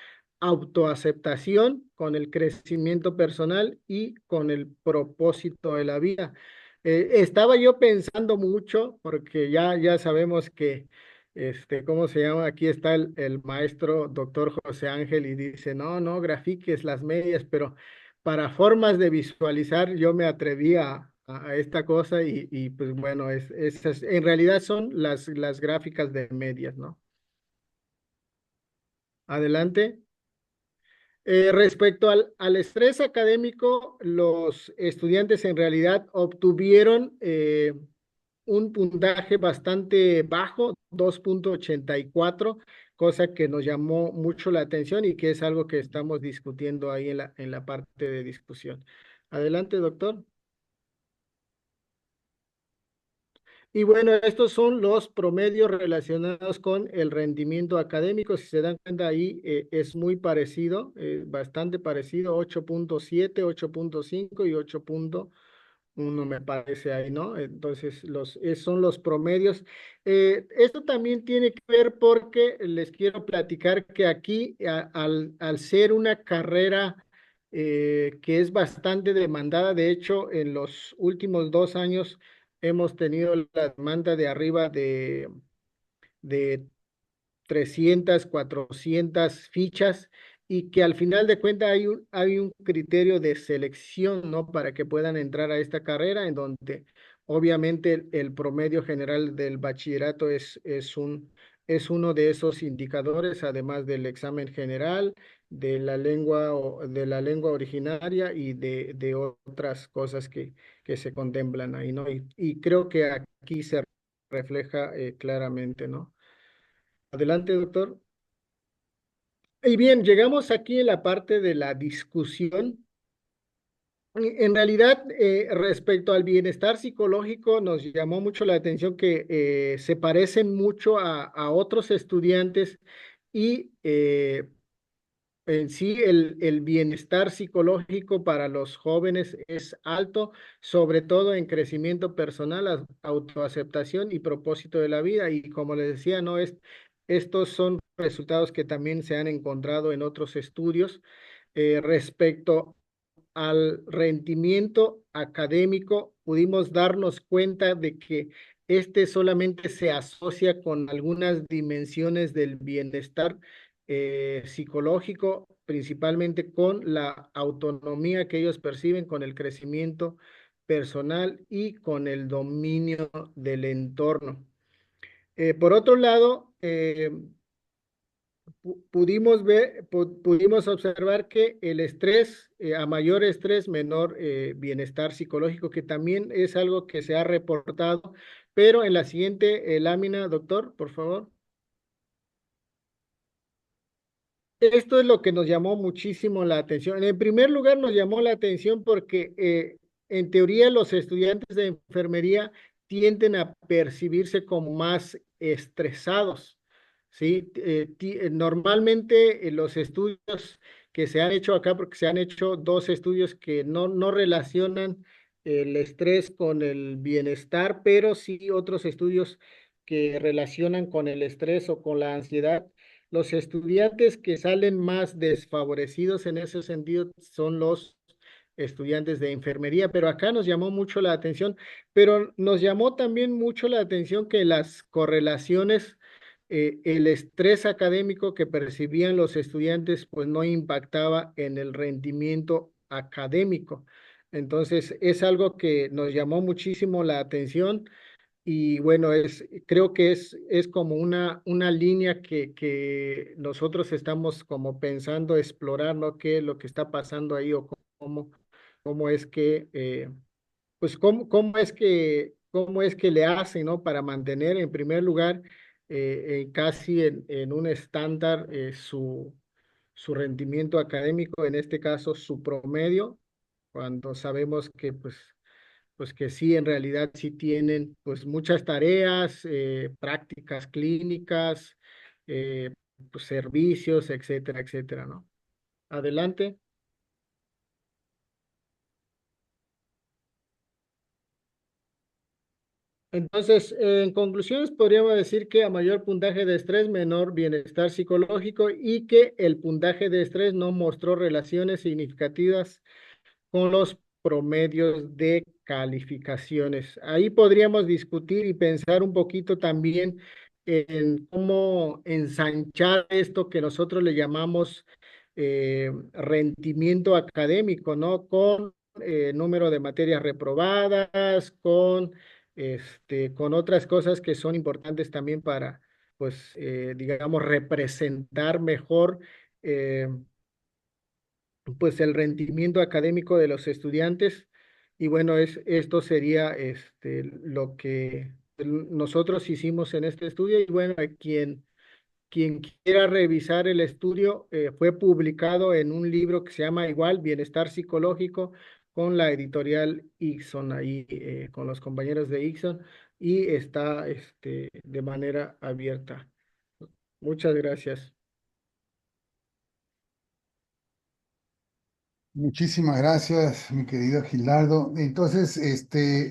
autoaceptación, con el crecimiento personal y con el propósito de la vida. Estaba yo pensando mucho, porque ya sabemos que, ¿cómo se llama? Aquí está el maestro doctor José Ángel y dice, no grafiques las medias, pero para formas de visualizar yo me atreví a esta cosa y pues bueno, en realidad son las gráficas de medias, ¿no? Adelante. Respecto al estrés académico, los estudiantes en realidad obtuvieron un puntaje bastante bajo, 2.84, cosa que nos llamó mucho la atención y que es algo que estamos discutiendo ahí en la parte de discusión. Adelante, doctor. Y bueno, estos son los promedios relacionados con el rendimiento académico. Si se dan cuenta ahí, es muy parecido, bastante parecido, 8.7, 8.5 y 8.1 me parece ahí, ¿no? Entonces, son los promedios. Esto también tiene que ver porque les quiero platicar que aquí, al ser una carrera que es bastante demandada, de hecho, en los últimos 2 años, hemos tenido la demanda de arriba de 300, 400 fichas y que al final de cuentas hay un criterio de selección, ¿no? Para que puedan entrar a esta carrera en donde obviamente el promedio general del bachillerato es uno de esos indicadores, además del examen general, de la lengua originaria y de otras cosas que se contemplan ahí, ¿no? Y creo que aquí se refleja claramente, ¿no? Adelante, doctor. Y bien, llegamos aquí en la parte de la discusión. En realidad, respecto al bienestar psicológico, nos llamó mucho la atención que se parecen mucho a otros estudiantes y en sí el bienestar psicológico para los jóvenes es alto, sobre todo en crecimiento personal, autoaceptación y propósito de la vida. Y como les decía, estos son resultados que también se han encontrado en otros estudios respecto al rendimiento académico. Pudimos darnos cuenta de que este solamente se asocia con algunas dimensiones del bienestar psicológico, principalmente con la autonomía que ellos perciben, con el crecimiento personal y con el dominio del entorno. Por otro lado, pudimos observar que el estrés, a mayor estrés, menor bienestar psicológico, que también es algo que se ha reportado, pero en la siguiente lámina, doctor, por favor. Esto es lo que nos llamó muchísimo la atención. En primer lugar, nos llamó la atención porque en teoría los estudiantes de enfermería tienden a percibirse como más estresados, ¿sí? Normalmente los estudios que se han hecho acá, porque se han hecho dos estudios que no relacionan el estrés con el bienestar, pero sí otros estudios que relacionan con el estrés o con la ansiedad. Los estudiantes que salen más desfavorecidos en ese sentido son los estudiantes de enfermería, pero acá nos llamó mucho la atención, pero nos llamó también mucho la atención que las correlaciones, el estrés académico que percibían los estudiantes, pues no impactaba en el rendimiento académico. Entonces, es algo que nos llamó muchísimo la atención. Y bueno, creo que es como una línea que nosotros estamos como pensando explorar, ¿no? ¿Qué es lo que está pasando ahí o cómo es que, pues cómo es que le hacen, ¿no? Para mantener en primer lugar casi en un estándar su rendimiento académico, en este caso su promedio, cuando sabemos que pues que sí, en realidad sí tienen pues muchas tareas, prácticas clínicas, eh, pues, servicios, etcétera, etcétera, ¿no? Adelante. Entonces, en conclusiones, podríamos decir que a mayor puntaje de estrés, menor bienestar psicológico y que el puntaje de estrés no mostró relaciones significativas con los promedios de calificaciones. Ahí podríamos discutir y pensar un poquito también en cómo ensanchar esto que nosotros le llamamos rendimiento académico, ¿no? Con número de materias reprobadas, con otras cosas que son importantes también para, pues, digamos, representar mejor. eh, pues el rendimiento académico de los estudiantes. Y bueno, esto sería lo que nosotros hicimos en este estudio. Y bueno, quien quiera revisar el estudio, fue publicado en un libro que se llama igual, Bienestar Psicológico, con la editorial Ixon, ahí con los compañeros de Ixon, y está de manera abierta. Muchas gracias. Muchísimas gracias, mi querido Gilardo. Entonces,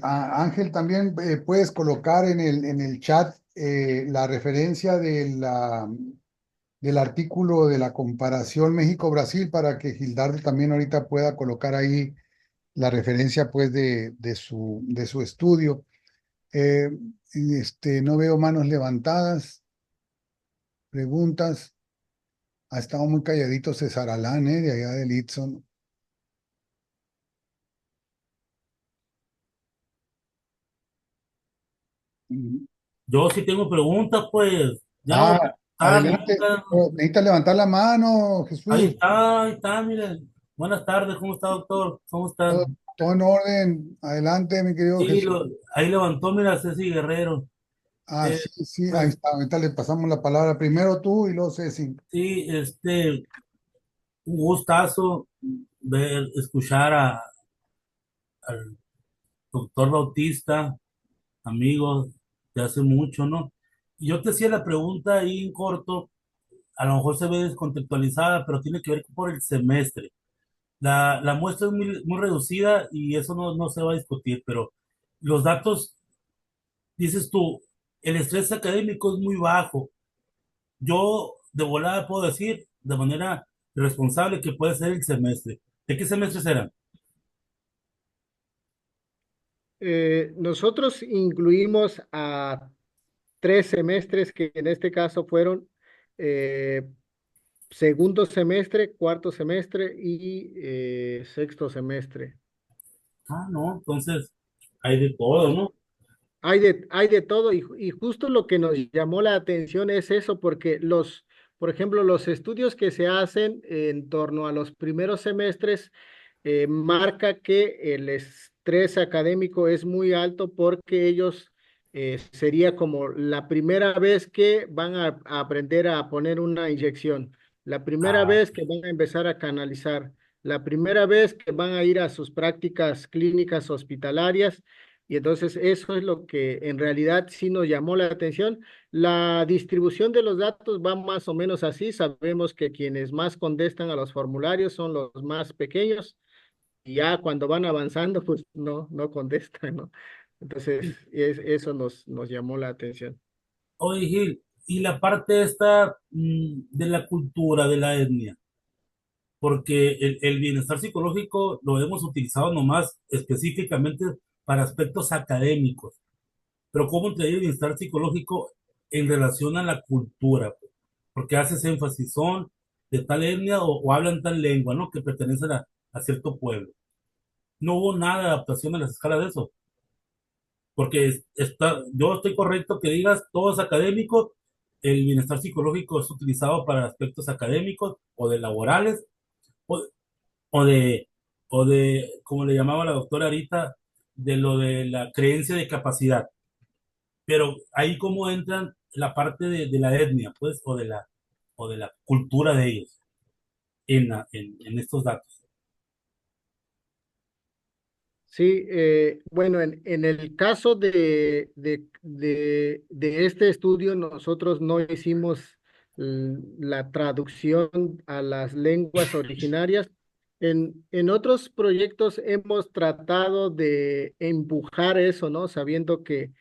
Ángel, también puedes colocar en el chat la referencia del artículo de la comparación México-Brasil para que Gilardo también ahorita pueda colocar ahí la referencia pues de su estudio. Eh, no veo manos levantadas, preguntas. Ha estado muy calladito César Alán, de allá de Litson. Yo sí tengo preguntas, pues. Ya no, Adelante. Necesitas levantar la mano, Jesús. ahí está, miren. Buenas tardes, ¿cómo está, doctor? ¿Cómo Todo, están? todo en orden. Adelante, mi querido Sí, Jesús. ahí levantó, mira, Ceci Guerrero. Ah, Eh, sí, sí, ahí pues está. Ahorita le pasamos la palabra. Primero tú y luego Ceci. sí, un gustazo escuchar al doctor Bautista, amigo de hace mucho, ¿no? Y yo te hacía la pregunta ahí en corto, a lo mejor se ve descontextualizada, pero tiene que ver por el semestre. La muestra es muy reducida y eso no se va a discutir, pero los datos, dices tú, el estrés académico es muy bajo. Yo de volada puedo decir de manera responsable que puede ser el semestre. ¿De qué semestres eran? Nosotros incluimos a 3 semestres que en este caso fueron eh, segundo semestre, cuarto semestre y sexto semestre. Ah, no, entonces hay de todo, ¿no? Hay de todo y justo lo que nos llamó la atención es eso, porque por ejemplo, los estudios que se hacen en torno a los primeros semestres marca que el estrés académico es muy alto porque ellos sería como la primera vez que van a aprender a poner una inyección, la primera Ah, vez que van a empezar a canalizar, la primera vez que van a ir a sus prácticas clínicas hospitalarias. Y entonces eso es lo que en realidad sí nos llamó la atención. La distribución de los datos va más o menos así. Sabemos que quienes más contestan a los formularios son los más pequeños y ya cuando van avanzando, pues no contestan, ¿no? Entonces, sí. eso nos llamó la atención. Oye, Gil, y la parte esta de la cultura, de la etnia, porque el bienestar psicológico lo hemos utilizado nomás específicamente para aspectos académicos, pero ¿cómo entender el bienestar psicológico en relación a la cultura? Porque haces énfasis, son de tal etnia o hablan tal lengua, ¿no? Que pertenecen a cierto pueblo. No hubo nada de adaptación a las escalas de eso, porque yo estoy correcto que digas, todo es académico, el bienestar psicológico es utilizado para aspectos académicos o de laborales, o, o de, como le llamaba la doctora ahorita, de lo de la creencia de capacidad. Pero ahí cómo entran la parte de la etnia, pues, o de la cultura de ellos en estos datos. Sí, bueno, en el caso de este estudio, nosotros no hicimos la traducción a las lenguas originarias. En otros proyectos hemos tratado de empujar eso, ¿no? Sabiendo que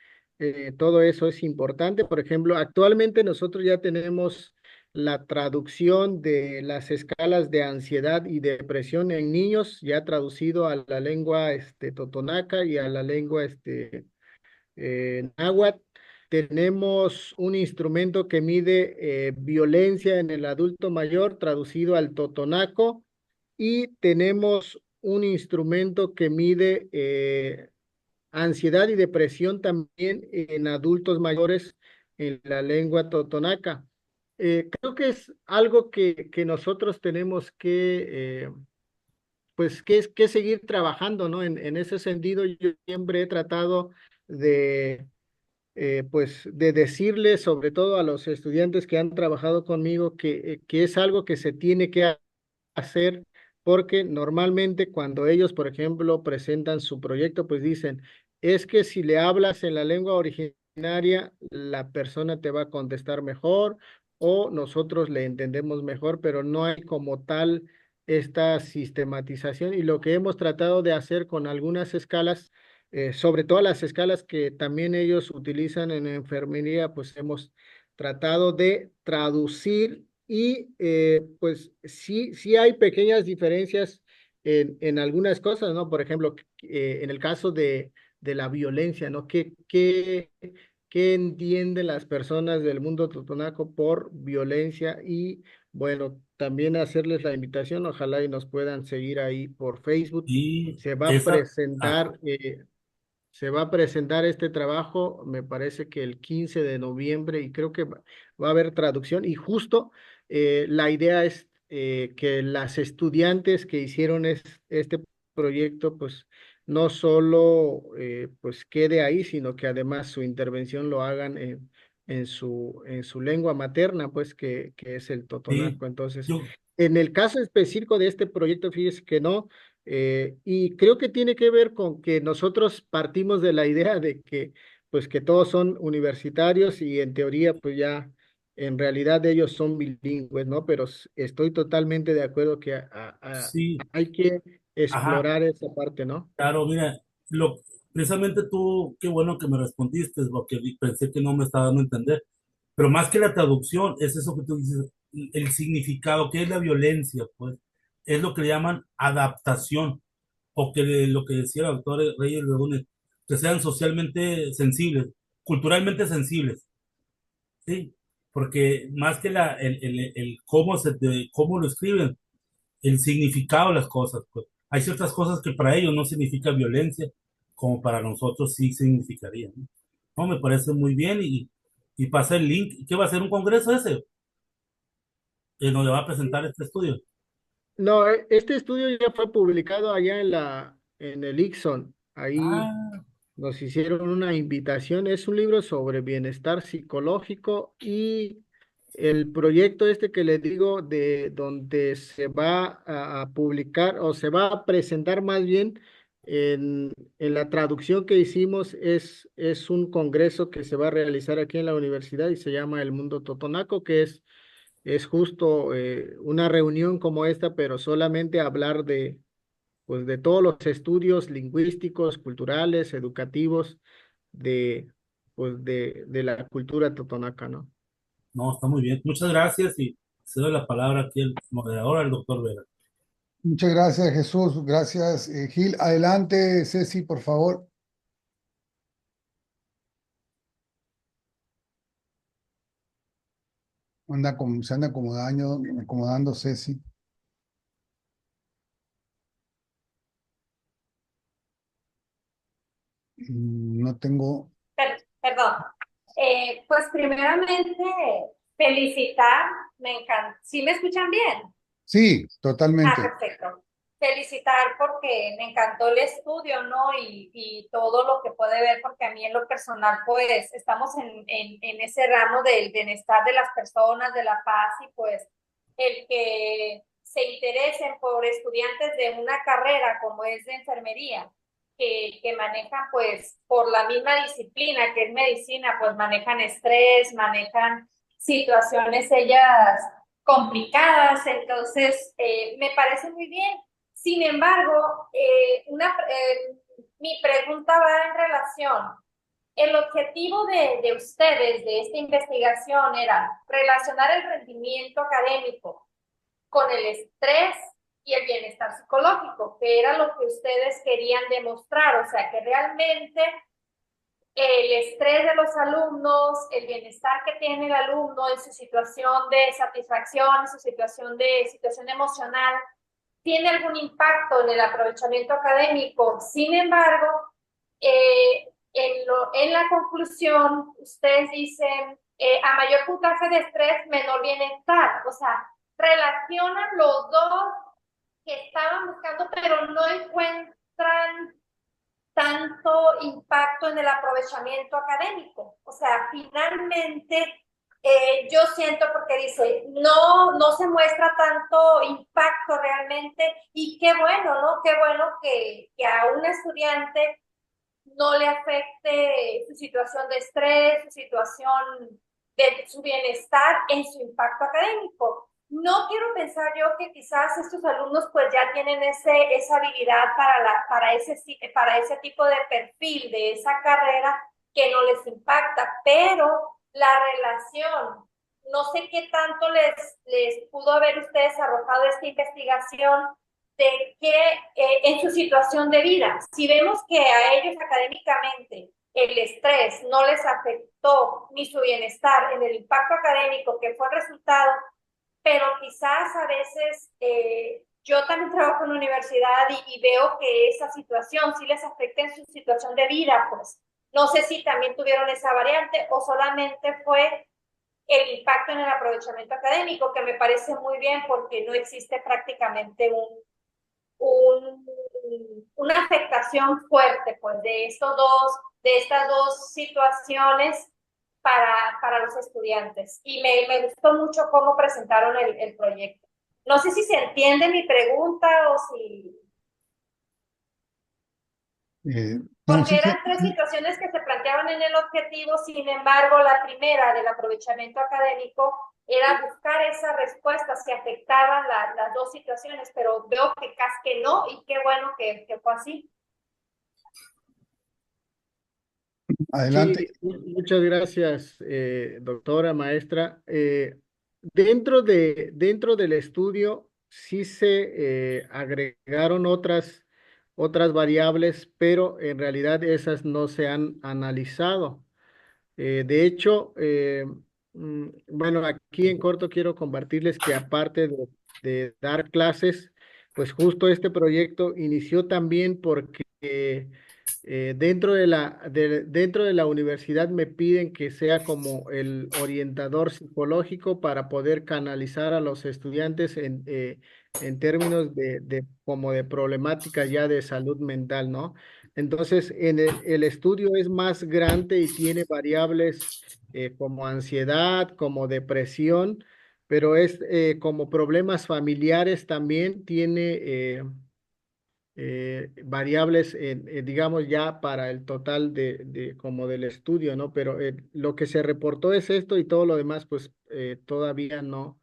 todo eso es importante. Por ejemplo, actualmente nosotros ya tenemos la traducción de las escalas de ansiedad y depresión en niños, ya traducido a la lengua totonaca y a la lengua náhuatl. Tenemos un instrumento que mide violencia en el adulto mayor, traducido al totonaco, y tenemos un instrumento que mide ansiedad y depresión también en adultos mayores en la lengua totonaca. Creo que es algo que nosotros tenemos pues, que seguir trabajando, ¿no? En ese sentido, yo siempre he tratado de, pues, de decirles, sobre todo a los estudiantes que han trabajado conmigo, que es algo que se tiene que hacer, porque normalmente cuando ellos, por ejemplo, presentan su proyecto, pues dicen, es que si le hablas en la lengua originaria, la persona te va a contestar mejor o nosotros le entendemos mejor, pero no hay como tal esta sistematización y lo que hemos tratado de hacer con algunas escalas, sobre todo las escalas que también ellos utilizan en enfermería, pues hemos tratado de traducir y pues sí hay pequeñas diferencias en algunas cosas, ¿no? Por ejemplo, en el caso de la violencia, ¿no? ¿Qué entienden las personas del mundo totonaco por violencia? Y bueno, también hacerles la invitación, ojalá y nos puedan seguir ahí por Facebook. Y Se va a esa, ajá, presentar se va a presentar este trabajo, me parece que el 15 de noviembre, y creo que va a haber traducción. Y justo la idea es que las estudiantes que hicieron este proyecto, pues no solo pues quede ahí, sino que además su intervención lo hagan en su lengua materna, pues que es el sí, totonaco. Entonces, yo, en el caso específico de este proyecto, fíjese que no. Y creo que tiene que ver con que nosotros partimos de la idea de que, pues, que todos son universitarios y en teoría, pues ya, en realidad ellos son bilingües, ¿no? Pero estoy totalmente de acuerdo que sí, hay que ajá, explorar esa parte, ¿no? claro, mira, precisamente tú, qué bueno que me respondiste, porque pensé que no me estaba dando a entender. Pero más que la traducción, es eso que tú dices, el significado, que es la violencia, pues, es lo que le llaman adaptación, o que lo que decía el autor Reyes Reúne, que sean socialmente sensibles, culturalmente sensibles, ¿sí? Porque más que el cómo cómo lo escriben, el significado de las cosas, pues. hay ciertas cosas que para ellos no significa violencia, como para nosotros sí significaría, ¿no? No, me parece muy bien y pasa el link. ¿Qué va a ser un congreso ese? En donde va a presentar este estudio. No, este estudio ya fue publicado allá en el Ixon. Ahí Ah, nos hicieron una invitación. Es un libro sobre bienestar psicológico y el proyecto este que les digo de donde se va a publicar o se va a presentar más bien en la traducción que hicimos es un congreso que se va a realizar aquí en la universidad y se llama El Mundo Totonaco, que es justo una reunión como esta, pero solamente hablar pues, de todos los estudios lingüísticos, culturales, educativos pues, de la cultura totonaca, ¿no? no, está muy bien. Muchas gracias y cedo la palabra aquí al moderador, al doctor Vera. Muchas gracias, Jesús. Gracias, Gil. Adelante, Ceci, por favor. Se anda acomodando Ceci. No tengo. Perdón. Pues primeramente, felicitar, me encanta. ¿Sí me escuchan bien? Sí, Ah, totalmente. perfecto. Felicitar porque me encantó el estudio, ¿no? Y todo lo que puede ver, porque a mí en lo personal, pues, estamos en ese ramo del bienestar de las personas, de la paz, y pues el que se interesen por estudiantes de una carrera como es de enfermería, que manejan, pues, por la misma disciplina que es medicina, pues manejan estrés, manejan situaciones ellas complicadas, entonces me parece muy bien. Sin embargo, mi pregunta va en relación, el objetivo de ustedes, de esta investigación, era relacionar el rendimiento académico con el estrés y el bienestar psicológico, que era lo que ustedes querían demostrar, o sea, que realmente el estrés de los alumnos, el bienestar que tiene el alumno en su situación de satisfacción, en su situación emocional, tiene algún impacto en el aprovechamiento académico. Sin embargo, en la conclusión, ustedes dicen, a mayor puntaje de estrés, menor bienestar. O sea, relacionan los dos que estaban buscando, pero no encuentran tanto impacto en el aprovechamiento académico. O sea, finalmente yo siento porque dice, no se muestra tanto impacto realmente y qué bueno, ¿no? Qué bueno que a un estudiante no le afecte su situación de estrés, su situación de su bienestar en su impacto académico. No quiero pensar yo que quizás estos alumnos pues ya tienen esa habilidad para ese tipo de perfil de esa carrera que no les impacta, pero la relación, no sé qué tanto les pudo haber ustedes arrojado esta investigación de que en su situación de vida, si vemos que a ellos académicamente el estrés no les afectó ni su bienestar en el impacto académico que fue el resultado, pero quizás a veces yo también trabajo en la universidad y veo que esa situación sí les afecta en su situación de vida, pues no sé si también tuvieron esa variante o solamente fue el impacto en el aprovechamiento académico, que me parece muy bien porque no existe prácticamente un, una afectación fuerte pues de estas dos situaciones para los estudiantes. Y me gustó mucho cómo presentaron el proyecto. No sé si se entiende mi pregunta o si... No, Porque sí, eran tres situaciones que se planteaban en el objetivo, sin embargo, la primera del aprovechamiento académico era buscar esas respuestas que afectaban las dos situaciones, pero veo que casi que no, y qué bueno que fue así. adelante. Sí, muchas gracias, doctora, maestra. Dentro del estudio sí se agregaron otras variables, pero en realidad esas no se han analizado. De hecho, bueno, aquí en corto quiero compartirles que aparte de dar clases, pues justo este proyecto inició también porque dentro de la universidad me piden que sea como el orientador psicológico para poder canalizar a los estudiantes en términos como de problemática ya de salud mental, ¿no? Entonces, el estudio es más grande y tiene variables como ansiedad, como depresión, pero es como problemas familiares también tiene variables, digamos, ya para el total como del estudio, ¿no? Pero lo que se reportó es esto y todo lo demás, pues todavía no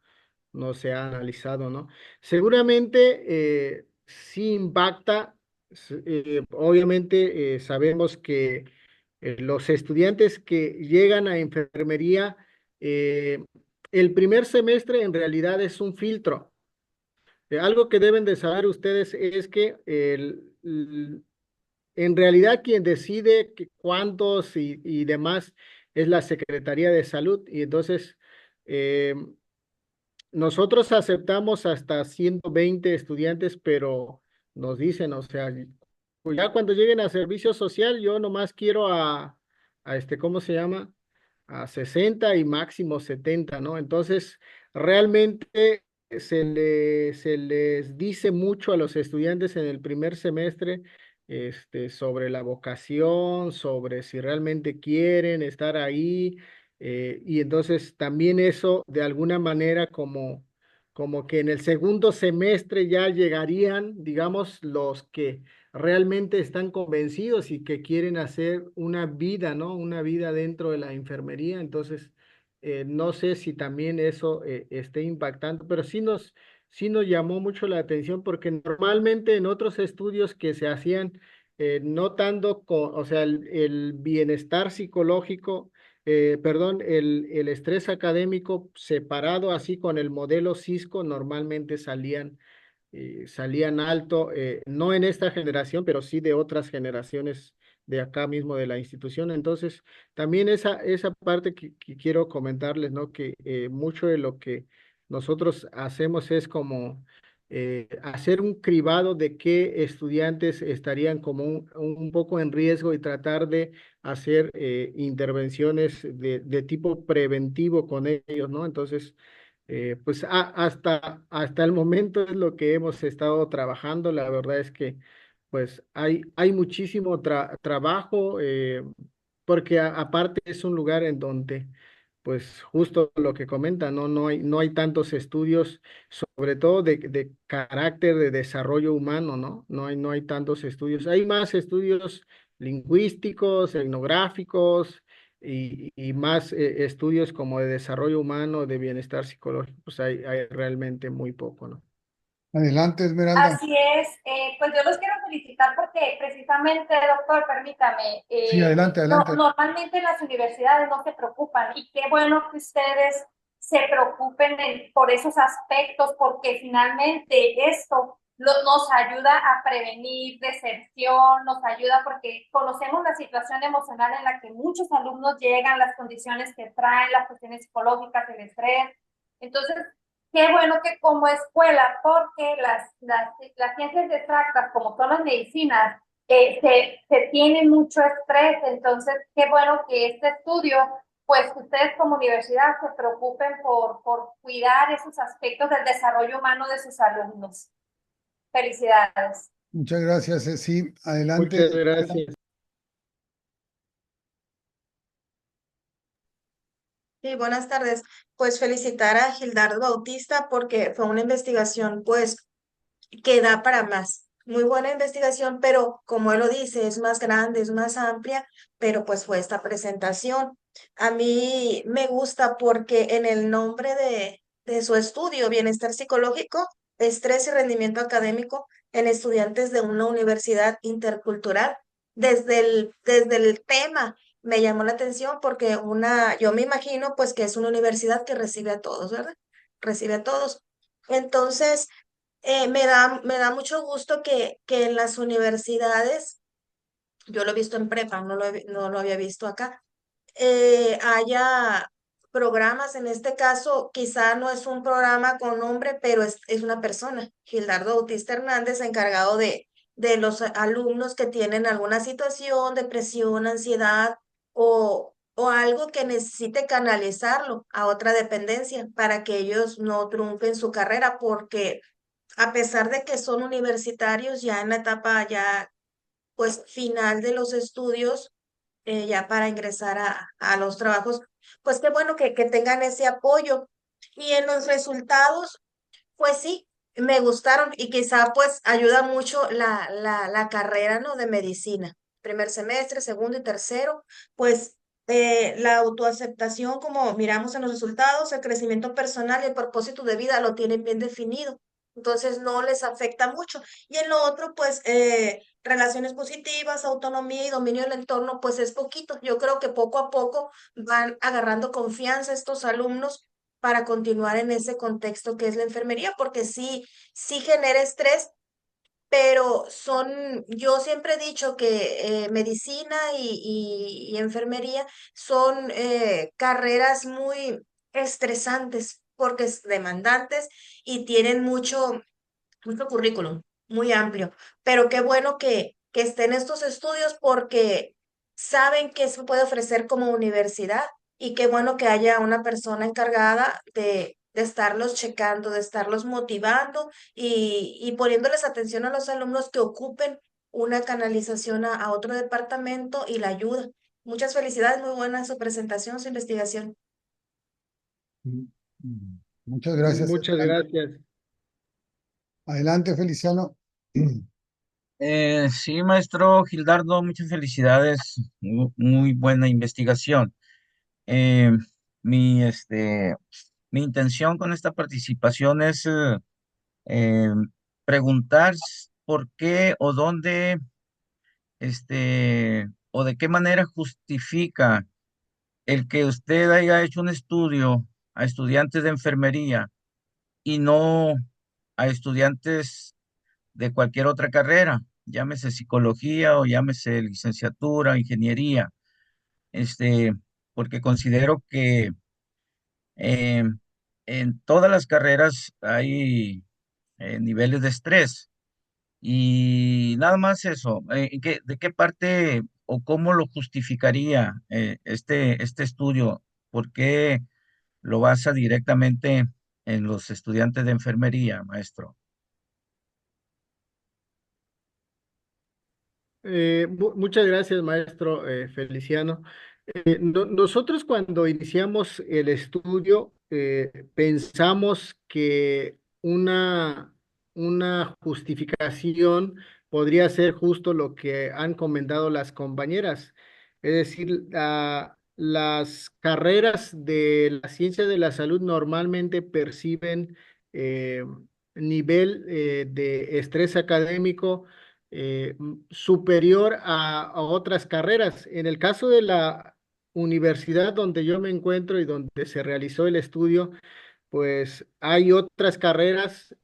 se ha analizado, ¿no? Seguramente sí impacta, obviamente sabemos que los estudiantes que llegan a enfermería, el primer semestre en realidad es un filtro. Algo que deben de saber ustedes es que en realidad quien decide cuántos y demás es la Secretaría de Salud y entonces eh, nosotros aceptamos hasta 120 estudiantes, pero nos dicen, o sea, pues ya cuando lleguen a servicio social, yo nomás quiero ¿cómo se llama? A 60 y máximo 70, ¿no? Entonces, realmente se les dice mucho a los estudiantes en el primer semestre, sobre la vocación, sobre si realmente quieren estar ahí, y entonces también eso de alguna manera como que en el segundo semestre ya llegarían, digamos, los que realmente están convencidos y que quieren hacer una vida, ¿no? Una vida dentro de la enfermería. Entonces, no sé si también eso esté impactando, pero sí nos llamó mucho la atención porque normalmente en otros estudios que se hacían, notando, o sea, el bienestar psicológico, perdón, el estrés académico separado así con el modelo Cisco, normalmente salían alto, no en esta generación, pero sí de otras generaciones de acá mismo de la institución. Entonces, también esa parte que quiero comentarles, ¿no? Que mucho de lo que nosotros hacemos es como hacer un cribado de qué estudiantes estarían como un poco en riesgo y tratar de hacer intervenciones de tipo preventivo con ellos, ¿no? Entonces, pues hasta el momento es lo que hemos estado trabajando. La verdad es que pues hay muchísimo trabajo, porque aparte es un lugar en donde pues justo lo que comenta, ¿no? No hay tantos estudios, sobre todo de carácter de desarrollo humano, ¿no? No hay tantos estudios. Hay más estudios lingüísticos, etnográficos y más estudios como de desarrollo humano, de bienestar psicológico, pues hay realmente muy poco, ¿no? Adelante, Esmeralda. Así es, pues yo los quiero felicitar porque precisamente, doctor, permítame, Sí, adelante, adelante. normalmente en las universidades no se preocupan y qué bueno que ustedes se preocupen por esos aspectos porque finalmente esto nos ayuda a prevenir deserción, nos ayuda porque conocemos la situación emocional en la que muchos alumnos llegan, las condiciones que traen, las cuestiones psicológicas, el estrés. Entonces, qué bueno que como escuela, porque las ciencias exactas, como son las medicinas, se tiene mucho estrés, entonces qué bueno que este estudio, pues ustedes como universidad se preocupen por cuidar esos aspectos del desarrollo humano de sus alumnos. Felicidades. Muchas gracias, sí, adelante. Muchas gracias. Sí, buenas tardes. Pues felicitar a Gildardo Bautista porque fue una investigación, pues, que da para más. Muy buena investigación, pero como él lo dice, es más grande, es más amplia, pero pues fue esta presentación. A mí me gusta porque en el nombre de su estudio, Bienestar Psicológico, Estrés y Rendimiento Académico en Estudiantes de una Universidad Intercultural, desde el tema me llamó la atención porque yo me imagino pues que es una universidad que recibe a todos, ¿verdad? Recibe a todos. Entonces, me da mucho gusto que en las universidades, yo lo he visto en prepa, no lo había visto acá, haya programas. En este caso, quizá no es un programa con nombre, pero es una persona, Gildardo Bautista Hernández, encargado de los alumnos que tienen alguna situación, depresión, ansiedad o algo que necesite canalizarlo a otra dependencia para que ellos no trunquen su carrera, porque a pesar de que son universitarios ya en la etapa ya pues final de los estudios, ya para ingresar a los trabajos, pues qué bueno que tengan ese apoyo. Y en los resultados, pues sí, me gustaron y quizá pues ayuda mucho la carrera, ¿no? De medicina. Primer semestre, segundo y tercero, pues la autoaceptación, como miramos en los resultados, el crecimiento personal y el propósito de vida lo tienen bien definido. Entonces no les afecta mucho. Y en lo otro, pues relaciones positivas, autonomía y dominio del entorno, pues es poquito. Yo creo que poco a poco van agarrando confianza estos alumnos para continuar en ese contexto que es la enfermería, porque sí, sí genera estrés, pero yo siempre he dicho que medicina y enfermería son carreras muy estresantes, porque es demandantes y tienen mucho currículum, muy amplio, pero qué bueno que estén estos estudios porque saben que se puede ofrecer como universidad y qué bueno que haya una persona encargada de estarlos checando, de estarlos motivando y poniéndoles atención a los alumnos que ocupen una canalización a otro departamento y la ayuda. Muchas felicidades, muy buena su presentación, su investigación. Muchas gracias. Muchas gracias. Adelante, Feliciano. Sí, maestro Gildardo, muchas felicidades. Muy buena investigación. Eh, mi, este, mi intención con esta participación es eh, preguntar por qué o dónde, o de qué manera justifica el que usted haya hecho un estudio a estudiantes de enfermería y no a estudiantes de cualquier otra carrera, llámese psicología o llámese licenciatura, ingeniería, este, porque considero que eh, en todas las carreras hay niveles de estrés y nada más eso. ¿De qué parte o cómo lo justificaría este estudio? ¿Por qué lo basa directamente en los estudiantes de enfermería, maestro? Muchas gracias, maestro Feliciano. Nosotros cuando iniciamos el estudio pensamos que una justificación podría ser justo lo que han comentado las compañeras, es decir, las carreras de la ciencia de la salud normalmente perciben eh, nivel de estrés académico superior a otras carreras. En el caso de la universidad donde yo me encuentro y donde se realizó el estudio, pues hay otras carreras,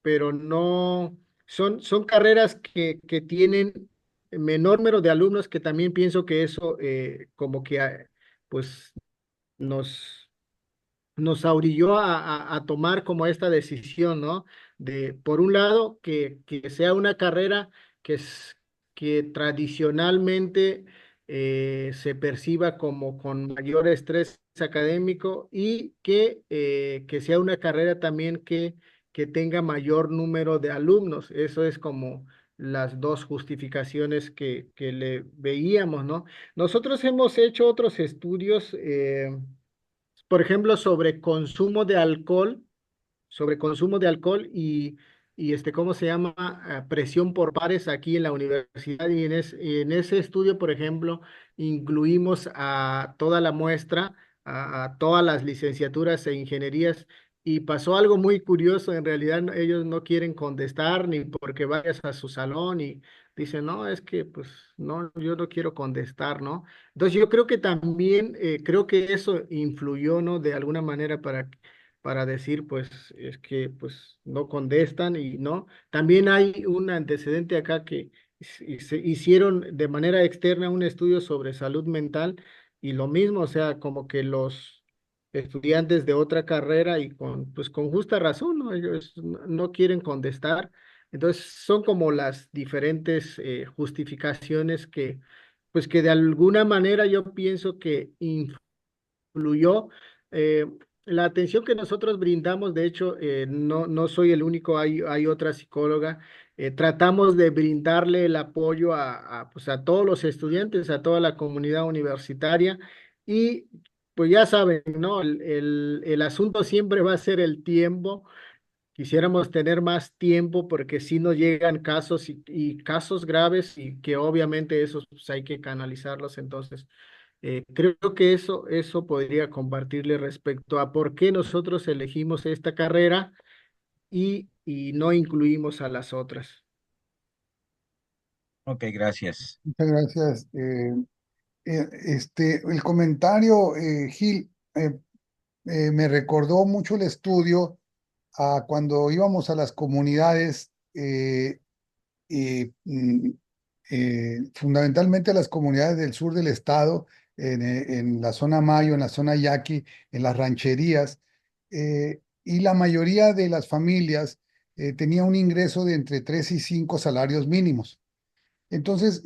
pero no, son carreras que tienen menor número de alumnos, que también pienso que eso como que pues nos nos orilló a tomar como esta decisión, ¿no? De, por un lado, que sea una carrera que tradicionalmente se perciba como con mayor estrés académico y que sea una carrera también que tenga mayor número de alumnos. Eso es como las dos justificaciones que le veíamos, ¿no? Nosotros hemos hecho otros estudios. Por ejemplo, sobre consumo de alcohol y ¿cómo se llama? Presión por pares aquí en la universidad. Y en ese estudio, por ejemplo, incluimos a toda la muestra, a todas las licenciaturas e ingenierías. Y pasó algo muy curioso, en realidad ellos no quieren contestar ni porque vayas a su salón y dicen, no, es que pues no, yo no quiero contestar, ¿no? Entonces yo creo que también, creo que eso influyó, ¿no? De alguna manera para decir, pues, es que, pues, no contestan y no. También hay un antecedente acá que se hicieron de manera externa un estudio sobre salud mental y lo mismo, o sea, como que estudiantes de otra carrera y pues con justa razón, ¿no? Ellos no quieren contestar. Entonces son como las diferentes justificaciones pues que de alguna manera yo pienso que influyó. eh, la atención que nosotros brindamos, de hecho, no soy el único, hay otra psicóloga. Tratamos de brindarle el apoyo pues a todos los estudiantes, a toda la comunidad universitaria y pues ya saben, ¿no? El asunto siempre va a ser el tiempo. Quisiéramos tener más tiempo porque si nos llegan casos y casos graves y que obviamente esos pues, hay que canalizarlos. Entonces, creo que eso podría compartirle respecto a por qué nosotros elegimos esta carrera y no incluimos a las otras. Ok, gracias. Muchas gracias. El comentario, Gil, me recordó mucho el estudio a cuando íbamos a las comunidades, fundamentalmente a las comunidades del sur del estado, en la zona Mayo, en la zona Yaqui, en las rancherías, y la mayoría de las familias tenía un ingreso de entre 3 y 5 salarios mínimos. Entonces,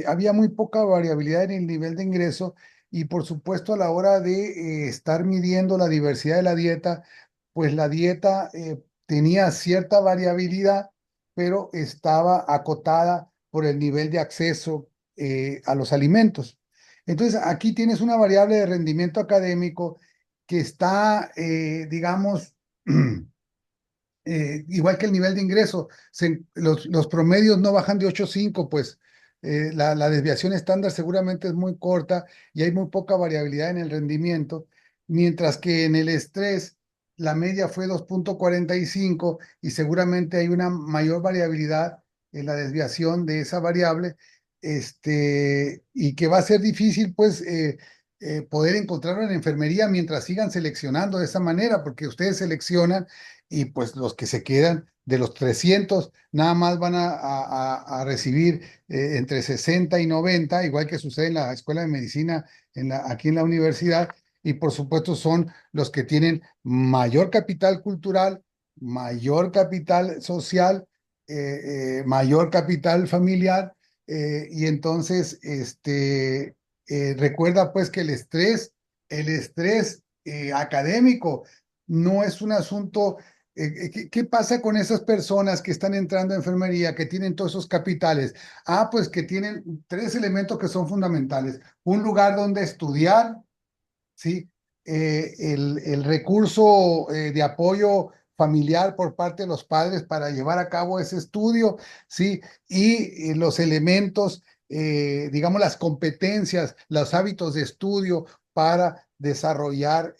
había muy poca variabilidad en el nivel de ingreso y por supuesto a la hora de estar midiendo la diversidad de la dieta, pues la dieta tenía cierta variabilidad, pero estaba acotada por el nivel de acceso a los alimentos. Entonces, aquí tienes una variable de rendimiento académico que está, digamos, igual que el nivel de ingreso, los promedios no bajan de 8,5, pues la desviación estándar seguramente es muy corta y hay muy poca variabilidad en el rendimiento, mientras que en el estrés la media fue 2,45 y seguramente hay una mayor variabilidad en la desviación de esa variable, y que va a ser difícil, pues, poder encontrarlo en enfermería mientras sigan seleccionando de esa manera, porque ustedes seleccionan y pues los que se quedan de los 300 nada más van a recibir entre 60 y 90, igual que sucede en la Escuela de Medicina aquí en la universidad, y por supuesto son los que tienen mayor capital cultural, mayor capital social, mayor capital familiar, y entonces recuerda pues que el estrés académico no es un asunto. ¿Qué pasa con esas personas que están entrando a enfermería, que tienen todos esos capitales? Pues que tienen 3 elementos que son fundamentales. Un lugar donde estudiar, ¿sí? El recurso de apoyo familiar por parte de los padres para llevar a cabo ese estudio, ¿sí? Y los elementos, digamos, las competencias, los hábitos de estudio para desarrollar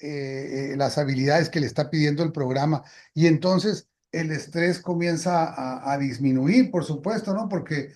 las habilidades que le está pidiendo el programa. Y entonces el estrés comienza a disminuir, por supuesto, ¿no? Porque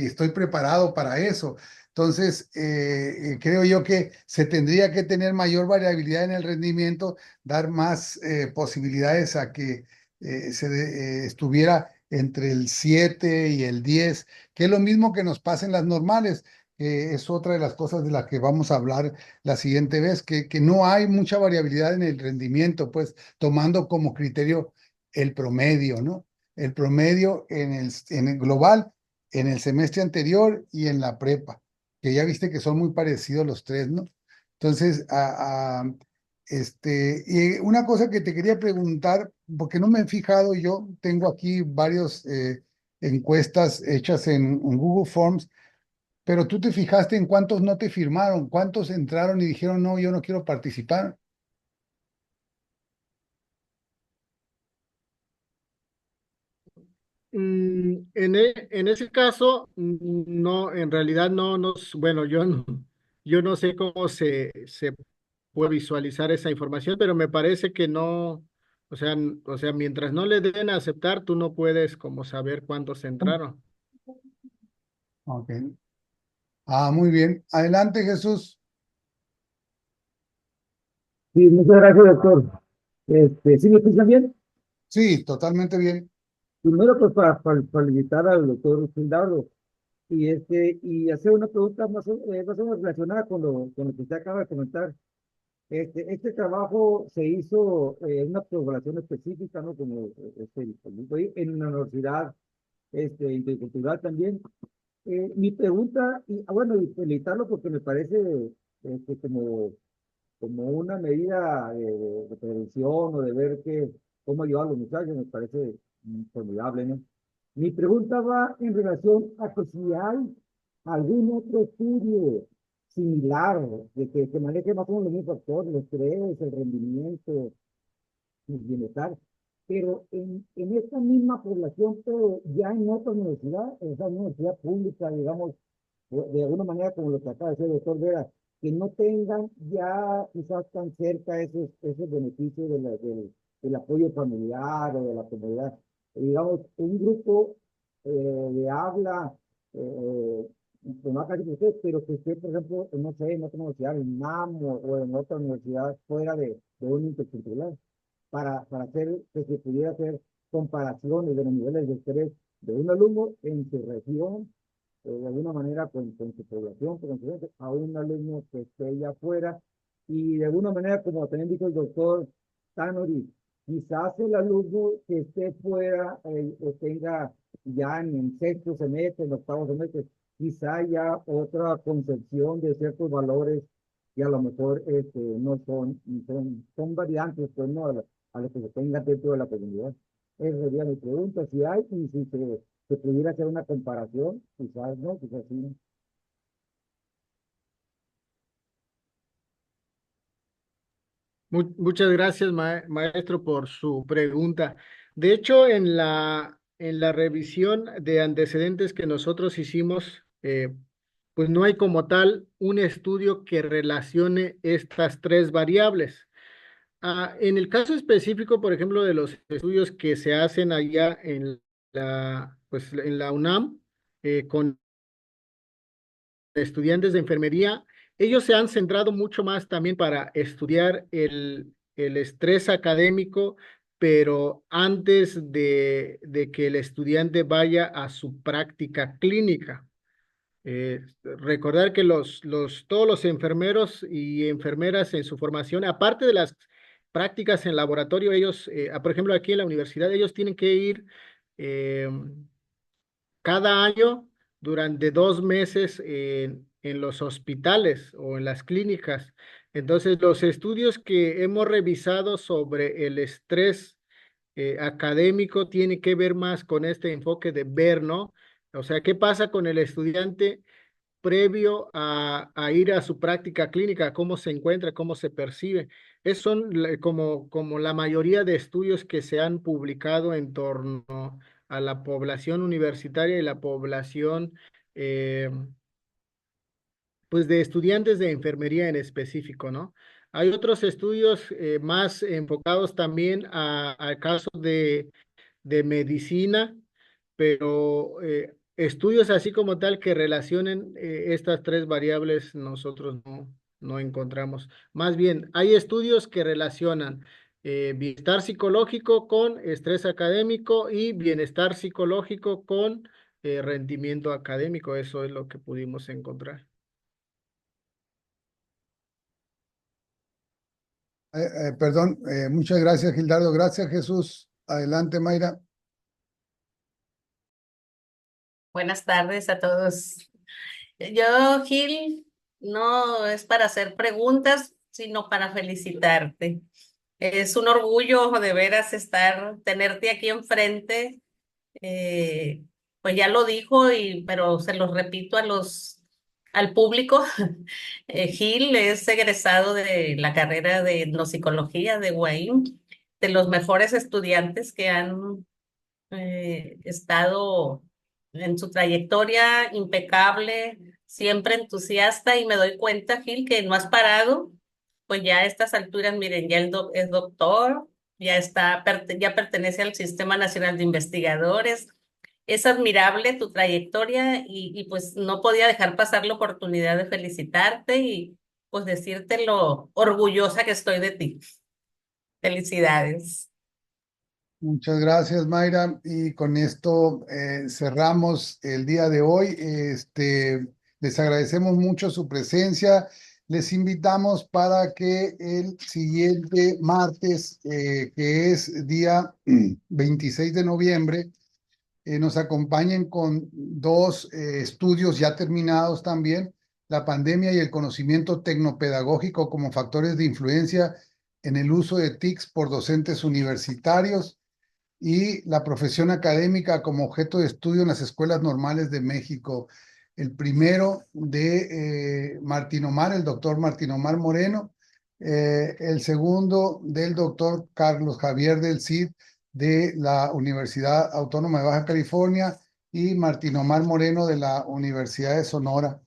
estoy preparado para eso. Entonces, creo yo que se tendría que tener mayor variabilidad en el rendimiento, dar más posibilidades a que estuviera entre el 7 y el 10, que es lo mismo que nos pasa en las normales, que es otra de las cosas de las que vamos a hablar la siguiente vez, que no hay mucha variabilidad en el rendimiento, pues tomando como criterio el promedio, ¿no? El promedio en el global, en el semestre anterior y en la prepa, que ya viste que son muy parecidos los tres, ¿no? Entonces, y una cosa que te quería preguntar, porque no me he fijado, yo tengo aquí varios encuestas hechas en Google Forms, pero tú te fijaste en cuántos no te firmaron, cuántos entraron y dijeron, no, yo no quiero participar. En ese caso, no, en realidad bueno, yo no sé cómo se puede visualizar esa información, pero me parece que no, o sea, mientras no le den a aceptar, tú no puedes como saber cuántos entraron. Ok. Muy bien. Adelante, Jesús. Sí, muchas gracias, doctor. ¿Sí me escuchan bien? Sí, totalmente bien. Primero, pues, para invitar al doctor Gildardo y hacer una pregunta más o menos relacionada con lo que usted acaba de comentar. Este trabajo se hizo en una población específica, ¿no? Como en una universidad intercultural también. Mi pregunta, bueno, y felicitarlo porque me parece como una medida de prevención o de ver cómo ayudar a los muchachos, me parece formidable, ¿no? Mi pregunta va en relación a que si hay algún otro estudio similar que maneje más o menos los mismos factores, el estrés, el rendimiento, el bienestar, pero en esta misma población, pero ya en otra universidad, en esa universidad pública, digamos, de alguna manera, como lo que acaba de decir el doctor Vera, que no tengan ya quizás tan cerca esos beneficios del apoyo familiar o de la comunidad. Digamos, un grupo de habla, pues no acá que usted, pero que esté, por ejemplo, no sé, en otra universidad, en UNAM o en otra universidad fuera de un intercultural, para hacer que se pudiera hacer comparaciones de los niveles de estrés de un alumno en su región, de alguna manera con su población, a un alumno que esté allá afuera, y de alguna manera, como también dijo el doctor Tanori, quizás el alumno que esté fuera tenga ya en sexto semestre, en octavo semestre, quizá ya otra concepción de ciertos valores que a lo mejor no son variantes, pues no a lo que se tenga dentro de la comunidad. Esa sería mi pregunta, si hay y si se pudiera hacer una comparación, quizás no, quizás sí. ¿No? Muchas gracias, maestro, por su pregunta. De hecho, en la revisión de antecedentes que nosotros hicimos, pues no hay como tal un estudio que relacione estas tres variables. En el caso específico, por ejemplo, de los estudios que se hacen allá pues, en la UNAM, con estudiantes de enfermería, ellos se han centrado mucho más también para estudiar el estrés académico, pero antes de que el estudiante vaya a su práctica clínica. Recordar que todos los enfermeros y enfermeras en su formación, aparte de las prácticas en laboratorio, ellos, por ejemplo, aquí en la universidad, ellos tienen que ir eh, cada año durante 2 meses en los hospitales o en las clínicas. Entonces, los estudios que hemos revisado sobre el estrés académico tienen que ver más con este enfoque de ver, ¿no? O sea, ¿qué pasa con el estudiante previo a ir a su práctica clínica? ¿Cómo se encuentra? ¿Cómo se percibe? Esos son como la mayoría de estudios que se han publicado en torno a la población universitaria y la población, eh, pues de estudiantes de enfermería en específico, ¿no? Hay otros estudios más enfocados también a casos de medicina, pero estudios así como tal que relacionen estas tres variables nosotros no encontramos. Más bien, hay estudios que relacionan bienestar psicológico con estrés académico y bienestar psicológico con rendimiento académico. Eso es lo que pudimos encontrar. Perdón, muchas gracias, Gildardo. Gracias, Jesús. Adelante, Mayra. Buenas tardes a todos. Yo, Gil, no es para hacer preguntas, sino para felicitarte. Es un orgullo de veras tenerte aquí enfrente. Eh, pues ya lo dijo, pero se lo repito al público. Gil es egresado de la carrera de etnopsicología de UAM, de los mejores estudiantes que han estado en su trayectoria impecable, siempre entusiasta, y me doy cuenta, Gil, que no has parado, pues ya a estas alturas, miren, ya es doctor, ya pertenece al Sistema Nacional de Investigadores. Es admirable tu trayectoria y pues no podía dejar pasar la oportunidad de felicitarte y pues decirte lo orgullosa que estoy de ti. Felicidades. Muchas gracias, Mayra. Y con esto cerramos el día de hoy. Les agradecemos mucho su presencia les invitamos para que el siguiente martes, que es día 26 de noviembre, nos acompañen con dos estudios ya terminados también: la pandemia y el conocimiento tecnopedagógico como factores de influencia en el uso de TICs por docentes universitarios, y la profesión académica como objeto de estudio en las escuelas normales de México. El primero de Martín Omar, el doctor Martín Omar Moreno, el segundo del doctor Carlos Javier del Cid de la Universidad Autónoma de Baja California, y Martín Omar Moreno de la Universidad de Sonora.